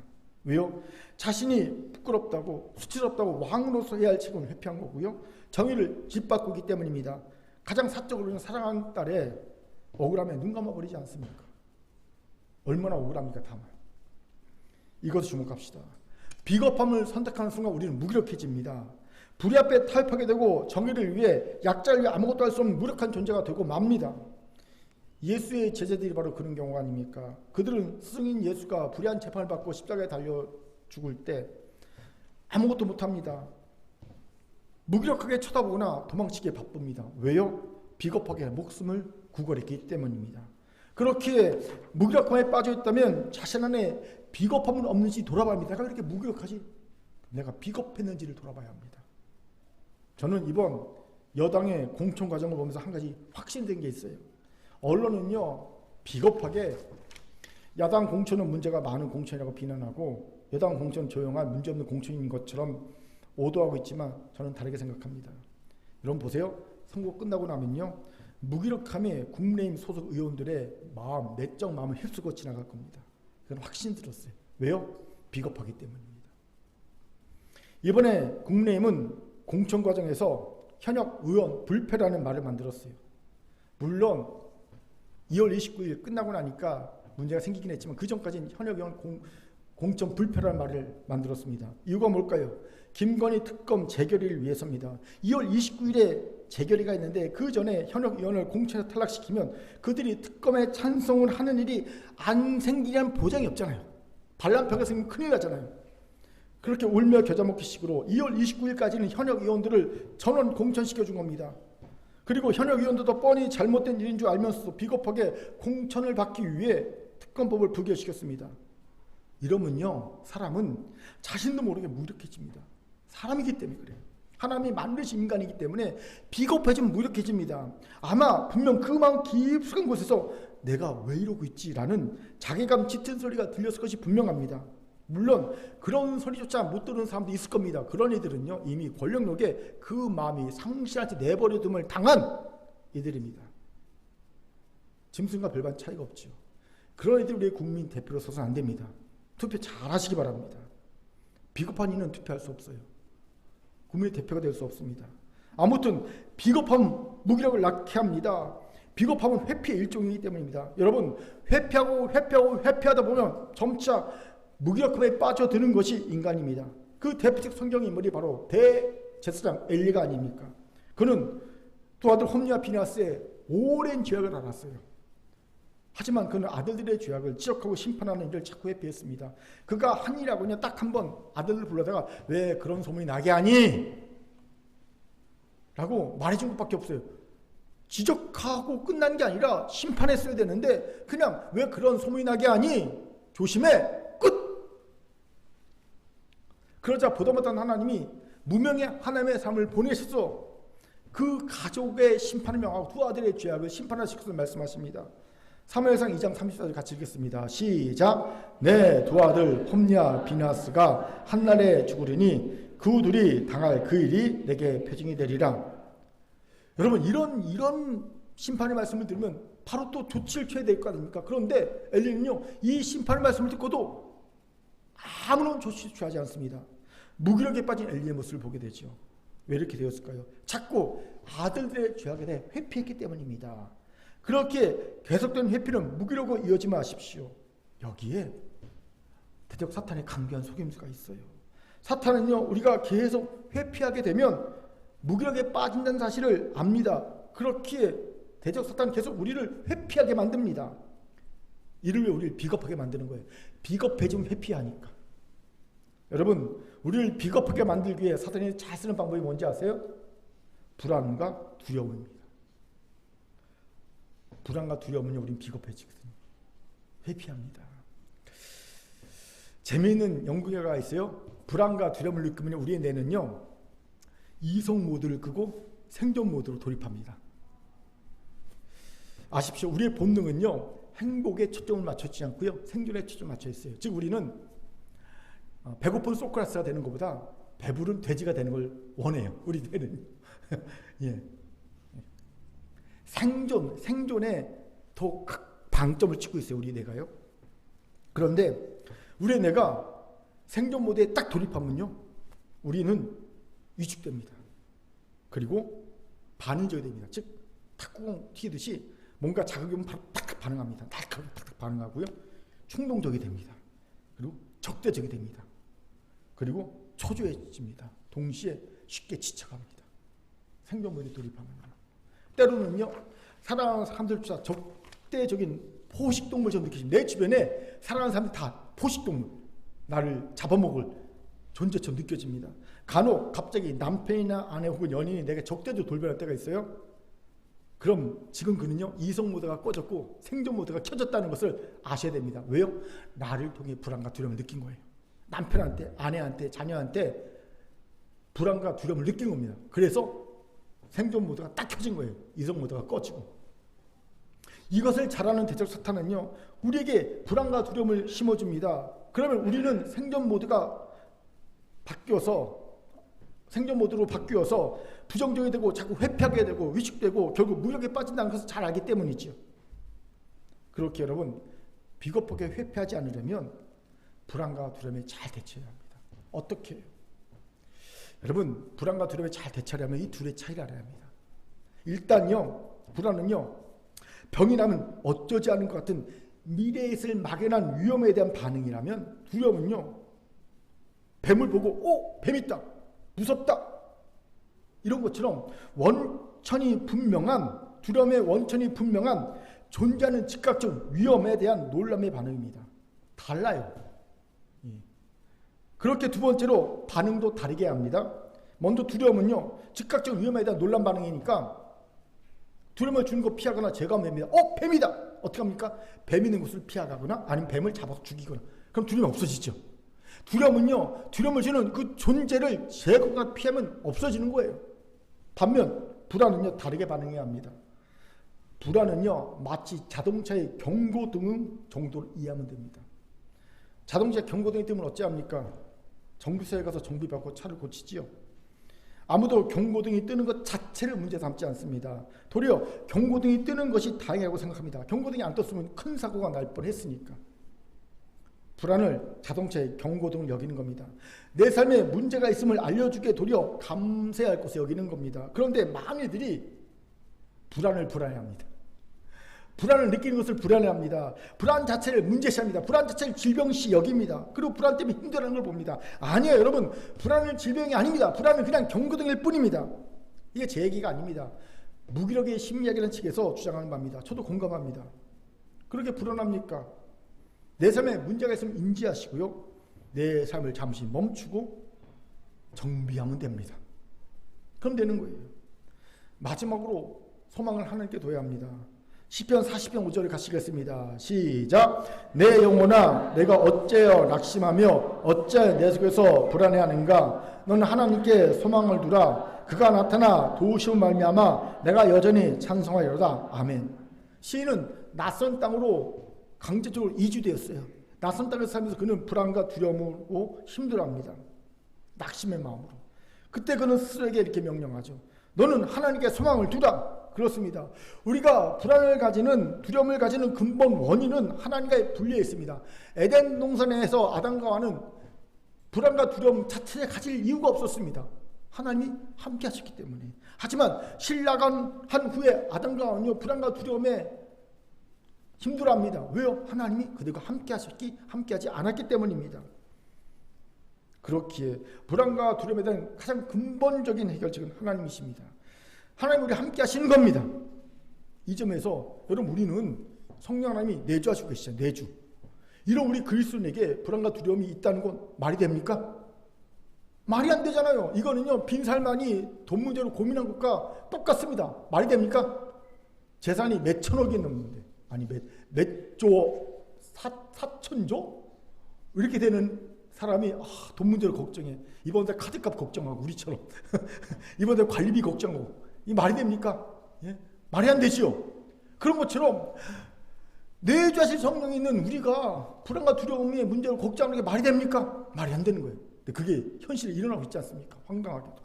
왜요? 자신이 부끄럽다고 수치스럽다고 왕으로서 해야 할 책임을 회피한 거고요, 정의를 짓밟고 있기 때문입니다. 가장 사적으로는 사랑하는 딸의 억울함에 눈 감아버리지 않습니까? 얼마나 억울합니까? 다만 이것을 주목합시다. 비겁함을 선택하는 순간 우리는 무기력해집니다. 불의 앞에 타협하게 되고 정의를 위해 약자를 위해 아무것도 할 수 없는 무력한 존재가 되고 맙니다. 예수의 제자들이 바로 그런 경우가 아닙니까? 그들은 스승인 예수가 불의한 재판을 받고 십자가에 달려 죽을 때 아무것도 못합니다. 무기력하게 쳐다보거나 도망치기에 바쁩니다. 왜요? 비겁하게 목숨을 구걸했기 때문입니다. 그렇게 무기력함에 빠져있다면 자신 안에 비겁함은 없는지 돌아봐야 합니다. 내가 왜 이렇게 무기력하지? 내가 비겁했는지를 돌아봐야 합니다. 저는 이번 여당의 공천 과정을 보면서 한 가지 확신된 게 있어요. 언론은요, 비겁하게 야당 공천은 문제가 많은 공천이라고 비난하고 여당 공천은 조용한 문제없는 공천인 것처럼 오도하고 있지만 저는 다르게 생각합니다. 여러분 보세요. 선거 끝나고 나면요, 무기력함에 국민의힘 소속 의원들의 마음, 내적 마음을 휩쓸고 지나갈 겁니다. 그건 확신 들었어요. 왜요? 비겁하기 때문입니다. 이번에 국민의힘은 공천 과정에서 현역 의원 불패라는 말을 만들었어요. 물론 2월 29일 끝나고 나니까 문제가 생기긴 했지만 그 전까지는 현역 의원 공천 불패라는 말을 만들었습니다. 이유가 뭘까요? 김건희 특검 재결의를 위해서입니다. 2월 29일에 재결의가 있는데 그 전에 현역 의원을 공천에서 탈락시키면 그들이 특검에 찬성을 하는 일이 안 생기려는 보장이 없잖아요. 반란표가 생기면 큰일 나잖아요. 그렇게 울며 겨자 먹기 식으로 2월 29일까지는 현역 의원들을 전원 공천시켜준 겁니다. 그리고 현역 의원들도 뻔히 잘못된 일인 줄 알면서도 비겁하게 공천을 받기 위해 특검법을 부결시켰습니다. 이러면요, 사람은 자신도 모르게 무력해집니다. 사람이기 때문에 그래요. 하나님이 만드신 인간이기 때문에 비겁해지면 무력해집니다. 아마 분명 그 마음 깊숙한 곳에서 내가 왜 이러고 있지라는 자괴감 짙은 소리가 들렸을 것이 분명합니다. 물론 그런 소리조차 못 들은 사람도 있을 겁니다. 그런 이들은요, 이미 권력욕에 그 마음이 상실한테 내버려둠을 당한 이들입니다. 짐승과 별반 차이가 없죠. 그런 이들 우리의 국민 대표로 서서는 안 됩니다. 투표 잘 하시기 바랍니다. 비겁한 이는 투표할 수 없어요. 국민의 대표가 될 수 없습니다. 아무튼 비겁함 무기력을 낳게 합니다. 비겁함은 회피의 일종이기 때문입니다. 여러분, 회피하다 보면 점차 무기력함에 빠져드는 것이 인간입니다. 그 대표적 성경 인물이 바로 대제사장 엘리가 아닙니까? 그는 두 아들 홈리와 비나스의 오랜 죄악을 알았어요. 하지만 그는 아들들의 죄악을 지적하고 심판하는 일을 자꾸 회피했습니다. 그가 한 일하고는 딱 한 번 아들을 불러다가 왜 그런 소문이 나게 하니? 라고 말해준 것밖에 없어요. 지적하고 끝난 게 아니라 심판했어야 되는데 그냥 왜 그런 소문이 나게 하니? 조심해! 끝! 그러자 보다 못한 하나님이 무명의 하나님의 삶을 보내셔서 그 가족의 심판을 명하고 두 아들의 죄악을 심판하시켜서 말씀하십니다. 사무엘상 2장 34절 같이 읽겠습니다. 시작. 내 두 아들 홈냐 비나스가 한날에 죽으리니 그 둘이 당할 그 일이 내게 표징이 되리라. 여러분, 이런 심판의 말씀을 들으면 바로 또 조치를 취해야 될 거 아닙니까? 그런데 엘리는요, 이 심판의 말씀을 듣고도 아무런 조치를 취하지 않습니다. 무기력에 빠진 엘리의 모습을 보게 되죠. 왜 이렇게 되었을까요? 자꾸 아들들의 죄악에 대해 회피했기 때문입니다. 그렇게 계속된 회피는 무기력으로 이어지 마십시오. 여기에 대적 사탄의 강교한 속임수가 있어요. 사탄은요, 우리가 계속 회피하게 되면 무기력에 빠진다는 사실을 압니다. 그렇기에 대적 사탄은 계속 우리를 회피하게 만듭니다. 이를 위해 우리를 비겁하게 만드는 거예요. 비겁해지면 회피하니까. 여러분, 우리를 비겁하게 만들기 위해 사탄이 잘 쓰는 방법이 뭔지 아세요? 불안과 두려움입니다. 불안과 두려움은요, 우린 비겁해지거든요. 회피합니다. 재미있는 연구 결과가 있어요. 불안과 두려움을 느끼면 우리의 뇌는요, 이성 모드를 끄고 생존 모드로 돌입합니다. 아십시오. 우리의 본능은요, 행복에 초점을 맞추지 않고요, 생존에 초점을 맞춰 있어요. 즉 우리는 배고픈 소크라스가 되는 것보다 배부른 돼지가 되는 걸 원해요. 우리 뇌는. 예. 생존에 더 방점을 찍고 있어요. 우리 뇌가요. 그런데 우리 뇌가 생존 모드에 딱 돌입하면요, 우리는 위축됩니다. 그리고 반응적이 됩니다. 즉 탁구공 튀듯이 뭔가 자극이 오면 바로 탁탁 반응합니다. 탁탁 반응하고요, 충동적이 됩니다. 그리고 적대적이 됩니다. 그리고 초조해집니다. 동시에 쉽게 지쳐갑니다. 생존 모드에 돌입하는 거예요. 때로는요, 사랑하는 사람들조차 적대적인 포식동물처럼 느끼십니다. 내 주변에 사랑하는 사람들이 다 포식동물, 나를 잡아먹을 존재처럼 느껴집니다. 간혹 갑자기 남편이나 아내 혹은 연인이 내게 적대적으로 돌변할 때가 있어요. 그럼 지금 그는요, 이성 모드가 꺼졌고 생존 모드가 켜졌다는 것을 아셔야 됩니다. 왜요? 나를 통해 불안과 두려움을 느낀 거예요. 남편한테, 아내한테, 자녀한테 불안과 두려움을 느낀 겁니다. 그래서 생존 모드가 딱 켜진 거예요. 이성 모드가 꺼지고. 이것을 잘하는 대적 사탄은요, 우리에게 불안과 두려움을 심어줍니다. 그러면 우리는 생존 모드가 바뀌어서, 생존 모드로 바뀌어서 부정적이 되고 자꾸 회피하게 되고 위축되고 결국 무력에 빠진다는 것을 잘 알기 때문이죠. 그렇게 여러분, 비겁하게 회피하지 않으려면 불안과 두려움에 잘 대처해야 합니다. 어떻게 해요? 여러분, 불안과 두려움에 잘 대처하려면 이 둘의 차이를 알아야 합니다. 일단요, 불안은요, 병이 나면 어쩌지 않을 것 같은 미래에 있을 막연한 위험에 대한 반응이라면, 두려움은요, 뱀을 보고 뱀 있다, 무섭다, 이런 것처럼 원천이 분명한, 두려움의 원천이 분명한 존재하는 즉각적 위험에 대한 놀람의 반응입니다. 달라요. 그렇게 두 번째로 반응도 다르게 합니다. 먼저 두려움은요, 즉각적 위험에 대한 놀람 반응이니까 두려움을 주는 거 피하거나 제거하면 됩니다. 뱀이다! 어떻게 합니까? 뱀 있는 곳을 피하거나 아니면 뱀을 잡아서 죽이거나. 그럼 두려움이 없어지죠. 두려움은요, 두려움을 주는 그 존재를 제거하거나 피하면 없어지는 거예요. 반면 불안은요, 다르게 반응해야 합니다. 불안은요, 마치 자동차의 경고등 정도를 이해하면 됩니다. 자동차 경고등이 뜨면 어찌합니까? 정비소에 가서 정비받고 차를 고치지요. 아무도 경고등이 뜨는 것 자체를 문제 삼지 않습니다. 도리어 경고등이 뜨는 것이 다행이라고 생각합니다. 경고등이 안 떴으면 큰 사고가 날 뻔했으니까. 불안을 자동차의 경고등을 여기는 겁니다. 내 삶에 문제가 있음을 알려주게 도리어 감사해야 할 것을 여기는 겁니다. 그런데 많은 이들이 불안을 불안해합니다. 불안을 느끼는 것을 불안해합니다. 불안 자체를 문제시합니다. 불안 자체를 질병시 여깁니다. 그리고 불안 때문에 힘들어하는 걸 봅니다. 아니에요, 여러분. 불안은 질병이 아닙니다. 불안은 그냥 경고등일 뿐입니다. 이게 제 얘기가 아닙니다. 무기력의 심리학이라는 측에서 주장하는 바입니다. 저도 공감합니다. 그렇게 불안합니까? 내 삶에 문제가 있으면 인지하시고요, 내 삶을 잠시 멈추고 정비하면 됩니다. 그럼 되는 거예요. 마지막으로 소망을 하나님께 둬야 합니다. 시편 40편 5절을 가시겠습니다. 시작. 내 영혼아, 내가 어째여 낙심하며 어째 내 속에서 불안해하는가? 너는 하나님께 소망을 두라. 그가 나타나 도우시오 말미암아 내가 여전히 찬송하리로다. 아멘. 시인은 낯선 땅으로 강제적으로 이주되었어요. 낯선 땅에서 살면서 그는 불안과 두려움으로 힘들어합니다. 낙심의 마음으로. 그때 그는 스스로에게 이렇게 명령하죠. 너는 하나님께 소망을 두라. 그렇습니다. 우리가 불안을 가지는, 두려움을 가지는 근본 원인은 하나님과 분리해 있습니다. 에덴 동산에서 아담과 하와는 불안과 두려움 자체에 가질 이유가 없었습니다. 하나님이 함께 하셨기 때문에. 하지만 신라간 한 후에 아담과 하와는요, 불안과 두려움에 힘들어합니다. 왜요? 하나님이 그들과 함께 하지 않았기 때문입니다. 그렇기에 불안과 두려움에 대한 가장 근본적인 해결책은 하나님이십니다. 하나님 우리 함께 하시는 겁니다. 이 점에서 여러분, 우리는 성령 하나님이 내주하시고 계시죠. 내주. 이런 우리 그리스도인에게 불안과 두려움이 있다는 건 말이 됩니까? 말이 안 되잖아요. 이거는요, 빈살만이 돈 문제로 고민한 것과 똑같습니다. 말이 됩니까? 재산이 몇 천억이 넘는데, 아니 몇 조, 4천조? 이렇게 되는 사람이 돈 문제로 걱정해. 이번 달 카드값 걱정하고, 우리처럼 이번 달 관리비 걱정하고. 이 말이 됩니까? 예? 말이 안 되지요. 그런 것처럼 내주하실 성령이 있는 우리가 불안과 두려움의 문제를 걱정하는 게 말이 됩니까? 말이 안 되는 거예요. 근데 그게 현실에 일어나고 있지 않습니까? 황당하게도.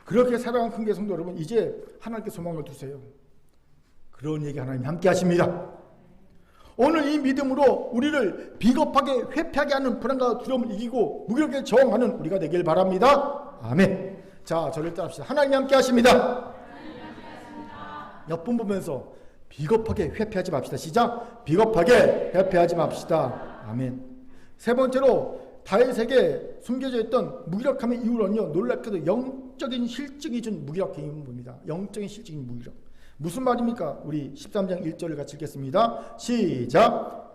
그렇게 사랑하는 큰교회 성도 여러분, 이제 하나님께 소망을 두세요. 그런 얘기 하나님이 함께 하십니다. 오늘 이 믿음으로 우리를 비겁하게 회피하게 하는 불안과 두려움을 이기고 무기력에 저항하는 우리가 되길 바랍니다. 아멘. 자, 저를 따라합시다. 하나님이 함께 하십니다. 옆분 보면서 비겁하게 회피하지 맙시다. 시작. 비겁하게 회피하지 맙시다. 아멘. 세 번째로 다윗에게 숨겨져 있던 무기력함의 이유는요, 놀랍게도 영적인 실증이 준 무기력함을 봅니다. 영적인 실증인 무기력. 무슨 말입니까? 우리 13장 1절을 같이 읽겠습니다. 시작.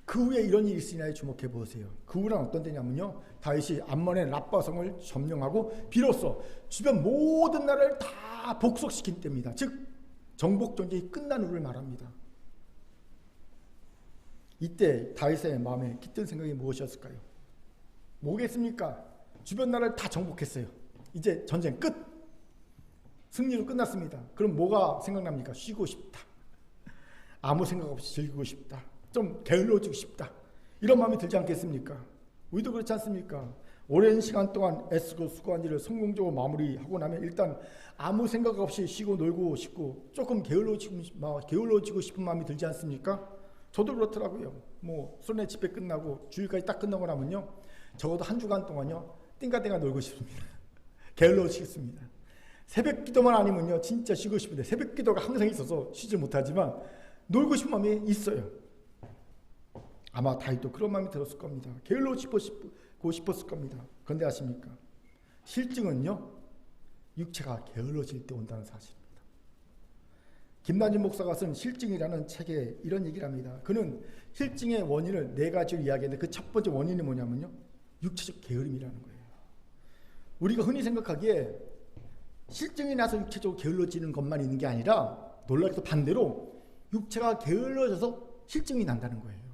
그 후에 이런 일이 있으냐에 주목해 보세요. 그 후는 어떤 때냐면요, 다윗이 암몬의 랍바성을 점령하고 비로소 주변 모든 나라를 다 복속시킨 때입니다. 즉 정복 전쟁이 끝난 후를 말합니다. 이때 다윗의 마음에 깃든 생각이 무엇이었을까요? 뭐겠습니까? 주변 나라를 다 정복했어요. 이제 전쟁 끝! 승리로 끝났습니다. 그럼 뭐가 생각납니까? 쉬고 싶다. 아무 생각 없이 즐기고 싶다. 좀 게을러지고 싶다. 이런 마음이 들지 않겠습니까? 우리도 그렇지 않습니까? 오랜 시간 동안 애쓰고 수고한 일을 성공적으로 마무리하고 나면 일단 아무 생각 없이 쉬고 놀고 싶고 조금 게을러지고 싶은 마음이 들지 않습니까? 저도 그렇더라고요. 뭐 수련회 집회 끝나고 주일까지 딱 끝나고 나면요, 적어도 한 주간 동안요 띵가띵가 놀고 싶습니다. 게을러지겠습니다. 새벽 기도만 아니면요 진짜 쉬고 싶은데, 새벽 기도가 항상 있어서 쉬지 못하지만 놀고 싶은 마음이 있어요. 아마 다윗도 그런 마음이 들었을 겁니다. 게을러지고 싶었을 겁니다. 그런데 아십니까? 실증은요, 육체가 게을러질 때 온다는 사실입니다. 김난진 목사가 쓴 실증이라는 책에 이런 얘기를 합니다. 그는 실증의 원인을 4가지로 이야기했는데 그 첫 번째 원인이 뭐냐면요, 육체적 게으름이라는 거예요. 우리가 흔히 생각하기에 실증이 나서 육체적으로 게을러지는 것만 있는 게 아니라 놀랍게도 반대로 육체가 게을러져서 실증이 난다는 거예요.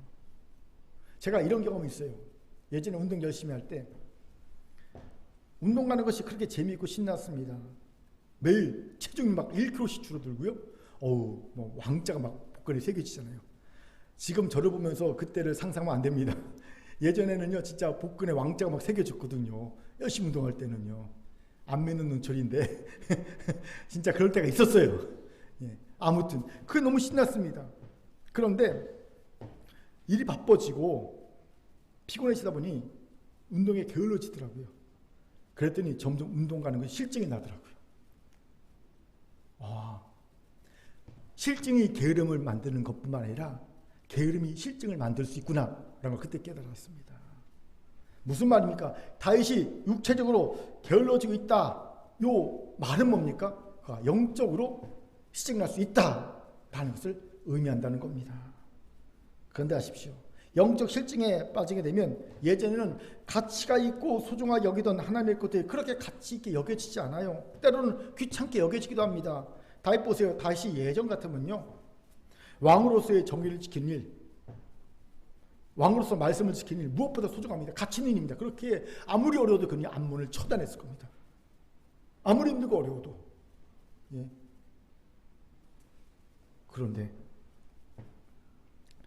제가 이런 경험이 있어요. 예전에 운동 열심히 할 때 운동 가는 것이 그렇게 재미있고 신났습니다. 매일 체중이 막 1kg씩 줄어들고요. 뭐 왕자가 막 복근에 새겨지잖아요. 지금 저를 보면서 그때를 상상하면 안 됩니다. 예전에는요 진짜 복근에 왕자가 막 새겨졌거든요. 열심히 운동할 때는요. 안 믿는 눈초리인데 진짜 그럴 때가 있었어요. 예. 아무튼 그게 너무 신났습니다. 그런데 일이 바빠지고 피곤해지다 보니 운동에 게을러지더라고요. 그랬더니 점점 운동 가는 건 실증이 나더라고요. 실증이 게으름을 만드는 것뿐만 아니라 게으름이 실증을 만들 수 있구나 라는 걸 그때 깨달았습니다. 무슨 말입니까? 다윗이 육체적으로 게을러지고 있다. 요 말은 뭡니까? 영적으로 실증날 수 있다라는 것을 의미한다는 겁니다. 그런데 아십시오. 영적 실증에 빠지게 되면 예전에는 가치가 있고 소중하게 여기던 하나님의 것들이 그렇게 가치 있게 여겨지지 않아요. 때로는 귀찮게 여겨지기도 합니다. 다윗 보세요. 다윗이 예전 같으면요, 왕으로서의 정의를 지키는 일, 왕으로서 말씀을 지키는 일, 무엇보다 소중합니다. 가치 있는 일입니다. 그렇게 아무리 어려워도 그냥 암몬을 처단했을 겁니다. 아무리 힘들고 어려워도. 예. 그런데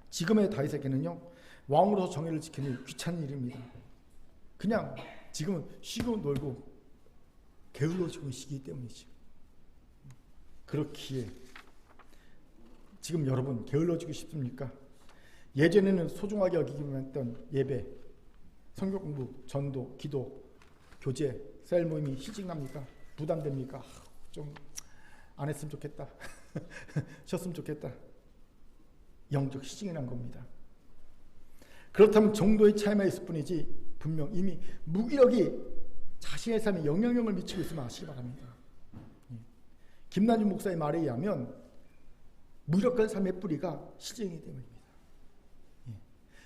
지금의 다윗에게는요, 왕으로서 정의를 지키는 일, 귀찮은 일입니다. 그냥 지금은 쉬고 놀고 게을러지고 시기 때문이죠. 그렇기에 지금 여러분 게을러지고 싶습니까? 예전에는 소중하게 여기기만 했던 예배, 성경 공부, 전도, 기도, 교제, 셀 모임이 실증납니까? 부담됩니까? 좀 안 했으면 좋겠다. 쉬었으면 좋겠다. 영적 실증이 난 겁니다. 그렇다면 정도의 차이만 있을 뿐이지 분명 이미 무기력이 자신의 삶에 영향력을 미치고 있으면 아시기 바랍니다. 김난준 목사의 말에 의하면 무기력한 삶의 뿌리가 실증이기 때문입니다.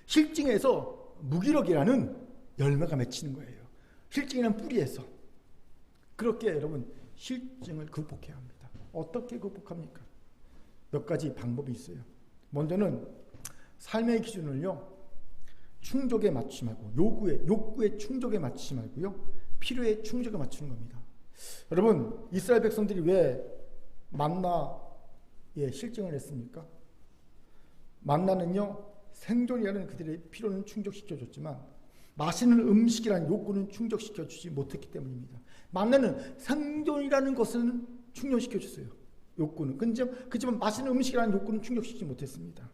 실증에서 무기력이라는 열매가 맺히는 거예요. 실증이라는 뿌리에서. 그렇게 여러분 실증을 극복해야 합니다. 어떻게 극복합니까? 몇 가지 방법이 있어요. 먼저는 삶의 기준을요, 충족에 맞추지 말고 욕구의 충족에 맞추지 말고요, 필요의 충족에 맞추는 겁니다. 여러분, 이스라엘 백성들이 왜 만나에 실증을 했습니까? 만나는요, 생존이라는 그들의 필요는 충족시켜줬지만 맛있는 음식이라는 욕구는 충족시켜주지 못했기 때문입니다. 만나는 생존이라는 것은 충족시켜줬어요. 욕구는. 그렇지만 맛있는 음식이라는 욕구는 충족시키지 못했습니다.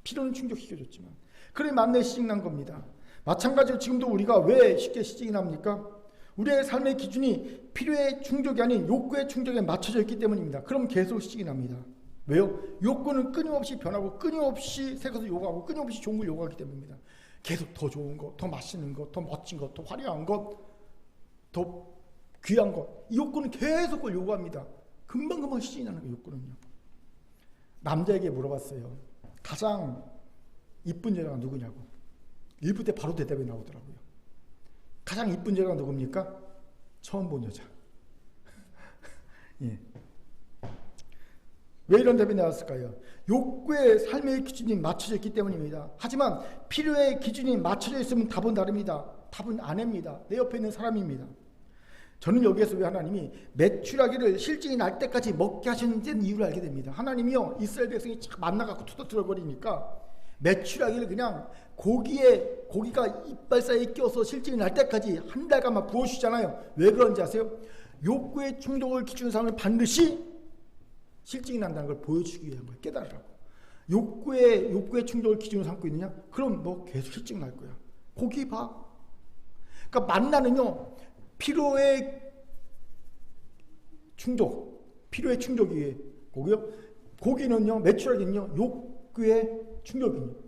필요는 충족시켜줬지만. 그래 만나에 시증난 겁니다. 마찬가지로 지금도 우리가 왜 쉽게 시증이 납니까? 우리의 삶의 기준이 필요의 충족이 아닌 욕구의 충족에 맞춰져 있기 때문입니다. 그럼 계속 시직이 납니다. 왜요? 욕구는 끊임없이 변하고 끊임없이 새 것을 요구하고 끊임없이 좋은 걸 요구하기 때문입니다. 계속 더 좋은 것, 더 맛있는 것, 더 멋진 것, 더 화려한 것, 더 귀한 것. 이 욕구는 계속 그걸 요구합니다. 금방금방 시직이 나는 거예요. 욕구는요. 남자에게 물어봤어요. 가장 이쁜 여자가 누구냐고. 1부 때 바로 대답이 나오더라고요. 가장 이쁜 여자가 누굽니까? 처음 본 여자. 예. 왜 이런 답이 나왔을까요? 욕구의 삶의 기준이 맞춰져 있기 때문입니다. 하지만 필요의 기준이 맞춰져 있으면 답은 다릅니다. 답은 아내입니다. 내 옆에 있는 사람입니다. 저는 여기에서 왜 하나님이 메추라기를 실증이 날 때까지 먹게 하시는 이유를 알게 됩니다. 하나님이요, 이스라엘 백성이 만나갖고 투덜투덜 거리니까 메추라기를 그냥 고기가 이빨 사이에 껴서 실증이 날 때까지 한 달간만 부어주잖아요. 왜 그런지 아세요? 욕구의 충족을 기준 삼을 반드시 실증이 난다는 걸 보여주기 위한 거예요. 깨달으라고. 욕구의 충족을 기준으로 삼고 있느냐? 그럼 너 계속 실증 날 거야. 고기 봐. 그러니까 만나는요, 필요의 충족이 위해 고기요. 고기는요, 메추라기는요, 욕구의 충족이요.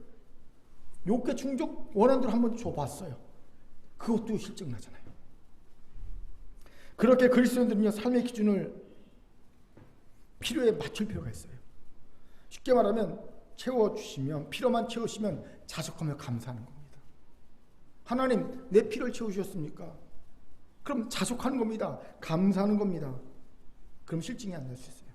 욕구의 충족 원하는 대로 한번 줘봤어요. 그것도 실증 나잖아요. 그렇게 그리스도인들은요, 삶의 기준을 필요에 맞출 필요가 있어요. 쉽게 말하면 채워주시면, 필요만 채우시면 자족하며 감사하는 겁니다. 하나님, 내 필요를 채우셨습니까? 그럼 자족하는 겁니다. 감사하는 겁니다. 그럼 실증이 안 날 수 있어요.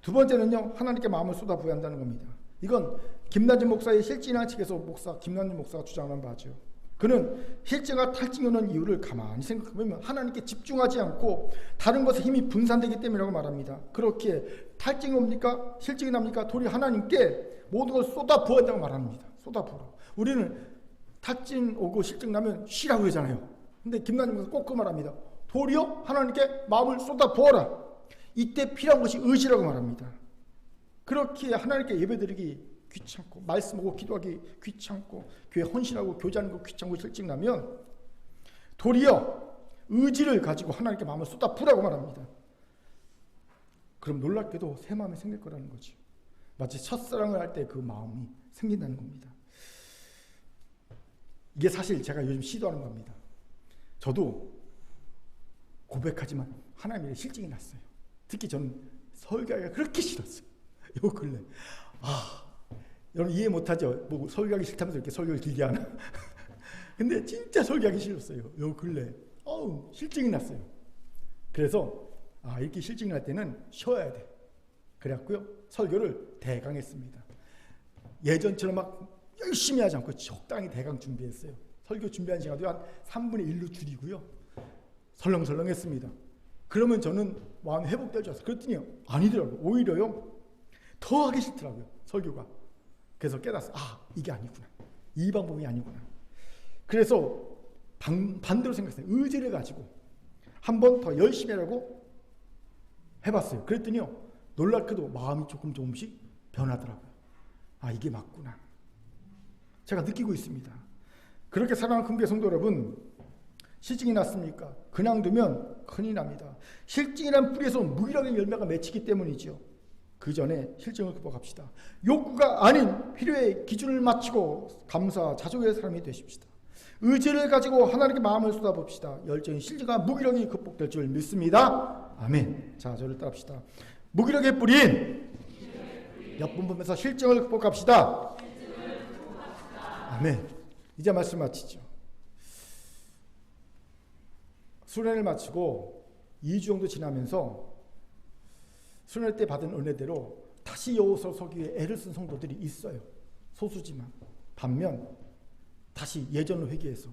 두 번째는요, 하나님께 마음을 쏟아부어야 한다는 겁니다. 이건 김난진 목사의 실증이라는 책에서 김난진 목사가 주장하는 바죠. 그는 실증과 탈증이 오는 이유를 가만히 생각해보면 하나님께 집중하지 않고 다른 것에 힘이 분산되기 때문이라고 말합니다. 그렇게 탈증이 옵니까? 실증이 납니까? 도리어 하나님께 모든 걸 쏟아부어야 한다고 말합니다. 쏟아부으라고. 우리는 탈증 오고 실증 나면 쉬라고 그러잖아요. 근데 김난진 목사가 꼭 그 말합니다. 도리어 하나님께 마음을 쏟아부어라. 이때 필요한 것이 의지라고 말합니다. 그렇게 하나님께 예배드리기 귀찮고, 말씀하고 기도하기 귀찮고, 교회 헌신하고 교제하는 거 귀찮고 실증 나면 도리어 의지를 가지고 하나님께 마음을 쏟아부으라고 말합니다. 그럼 놀랍게도 새 마음이 생길 거라는 거죠. 마치 첫사랑을 할 때 그 마음이 생긴다는 겁니다. 이게 사실 제가 요즘 시도하는 겁니다. 저도 고백하지만 하나님의 실증이 났어요. 특히 저는 설교하기가 그렇게 싫었어요. 요 근래. 여러분 이해 못하죠? 뭐 설교하기 싫다면서 이렇게 설교를 길게 하나? 근데 진짜 설교하기 싫었어요. 요 근래. 실증이 났어요. 그래서 이렇게 실증이 날 때는 쉬어야 돼. 그래갖고요, 설교를 대강 했습니다. 예전처럼 막 열심히 하지 않고 적당히 대강 준비했어요. 설교 준비한 시간도 한 3분의 1로 줄이고요. 설렁설렁 했습니다. 그러면 저는 마음이 회복될 줄 알았어요. 그랬더니 아니더라고요. 오히려요, 더 하기 싫더라고요, 설교가. 그래서 깨달았어요. 이게 아니구나. 이 방법이 아니구나. 그래서 반대로 생각했어요. 의지를 가지고 한 번 더 열심히 하려고 해봤어요. 그랬더니요, 놀랍게도 마음이 조금씩 변하더라고요. 이게 맞구나. 제가 느끼고 있습니다. 그렇게 사랑하는 금교회 성도 여러분, 실증이 났습니까? 그냥 두면 큰일 납니다. 실증이란 뿌리에서 무기력의 열매가 맺히기 때문이죠. 그 전에 실증을 극복합시다. 욕구가 아닌 필요의 기준을 맞추고 감사, 자족의 사람이 되십시다. 의지를 가지고 하나님께 마음을 쏟아봅시다. 열정이 실증과 무기력이 극복될 줄 믿습니다. 아멘. 자, 저를 따라합시다. 무기력의 뿌리인 엿분 보면서 실증을 극복합시다. 아멘. 이제 말씀 마치죠. 수련을 마치고 2주 정도 지나면서 수련회 때 받은 은혜대로 다시 여호수아 서기 위해 애를 쓴 성도들이 있어요. 소수지만. 반면 다시 예전을 회개해서,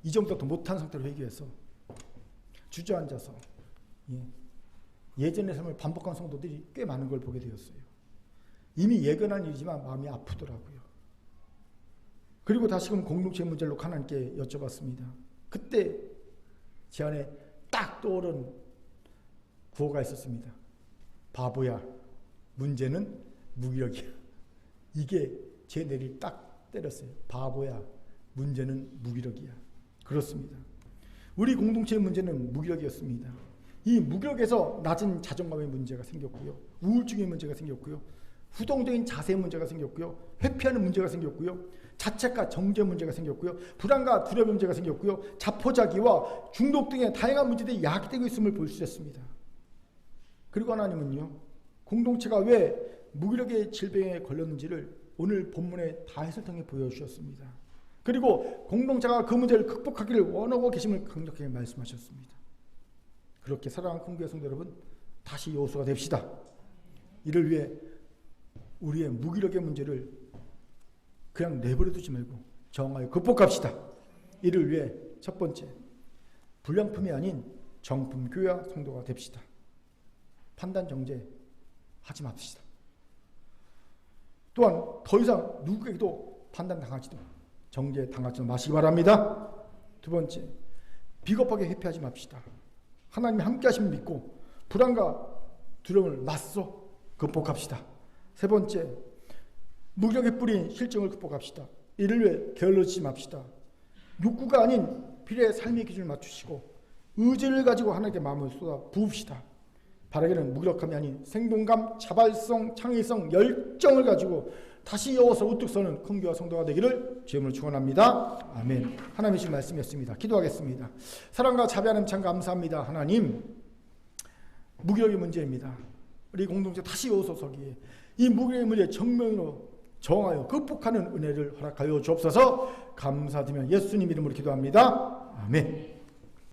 이전보다 더 못한 상태로 회개해서 주저앉아서 예전의 삶을 반복한 성도들이 꽤 많은 걸 보게 되었어요. 이미 예견한 일이지만 마음이 아프더라고요. 그리고 다시금 공동체 문제를 놓고 하나님께 여쭤봤습니다. 그때 제 안에 딱 떠오른 구호가 있었습니다. 바보야, 문제는 무기력이야. 이게 제 뇌를 딱 때렸어요. 바보야, 문제는 무기력이야. 그렇습니다. 우리 공동체의 문제는 무기력이었습니다. 이 무기력에서 낮은 자존감의 문제가 생겼고요. 우울증의 문제가 생겼고요. 후동적인 자세의 문제가 생겼고요. 회피하는 문제가 생겼고요. 자책과 정죄 문제가 생겼고요. 불안과 두려움 문제가 생겼고요. 자포자기와 중독 등의 다양한 문제들이 야기되고 있음을 볼 수 있습니다. 그리고 하나님은요, 공동체가 왜 무기력의 질병에 걸렸는지를 오늘 본문의 다윗을 통해 보여주셨습니다. 그리고 공동체가 그 문제를 극복하기를 원하고 계심을 강력하게 말씀하셨습니다. 그렇게 사랑하는 콩교회 성도 여러분, 다시 여호수아가 됩시다. 이를 위해 우리의 무기력의 문제를 그냥 내버려 두지 말고 정하여 극복합시다. 이를 위해 첫 번째, 불량품이 아닌 정품 교회와 성도가 됩시다. 판단 정죄 하지 맙시다. 또한 더 이상 누구에게도 판단당하지도 정죄당하지 마시기 바랍니다. 두 번째, 비겁하게 회피하지 맙시다. 하나님이 함께 하심을 믿고 불안과 두려움을 맞서 극복합시다. 세 번째, 무력에 뿌린 실정을 극복합시다. 이를 위해 게을르지 맙시다. 욕구가 아닌 필요의 삶의 기준을 맞추시고 의지를 가지고 하나님께 마음을 쏟아 부읍시다. 바라기는 무기력함이 아닌 생동감, 자발성, 창의성, 열정을 가지고 다시 여호서 우뚝 서는 큰교와 성도가 되기를 주님으로 축원합니다. 아멘. 하나님의 신 말씀이었습니다. 기도하겠습니다. 사랑과 자비하는 참 감사합니다. 하나님, 무기력의 문제입니다. 우리 공동체 다시 여호서 서기에 이 무기력의 문제 정면으로 정하여 극복하는 은혜를 허락하여 주옵소서. 감사드리며 예수님 이름으로 기도합니다. 아멘.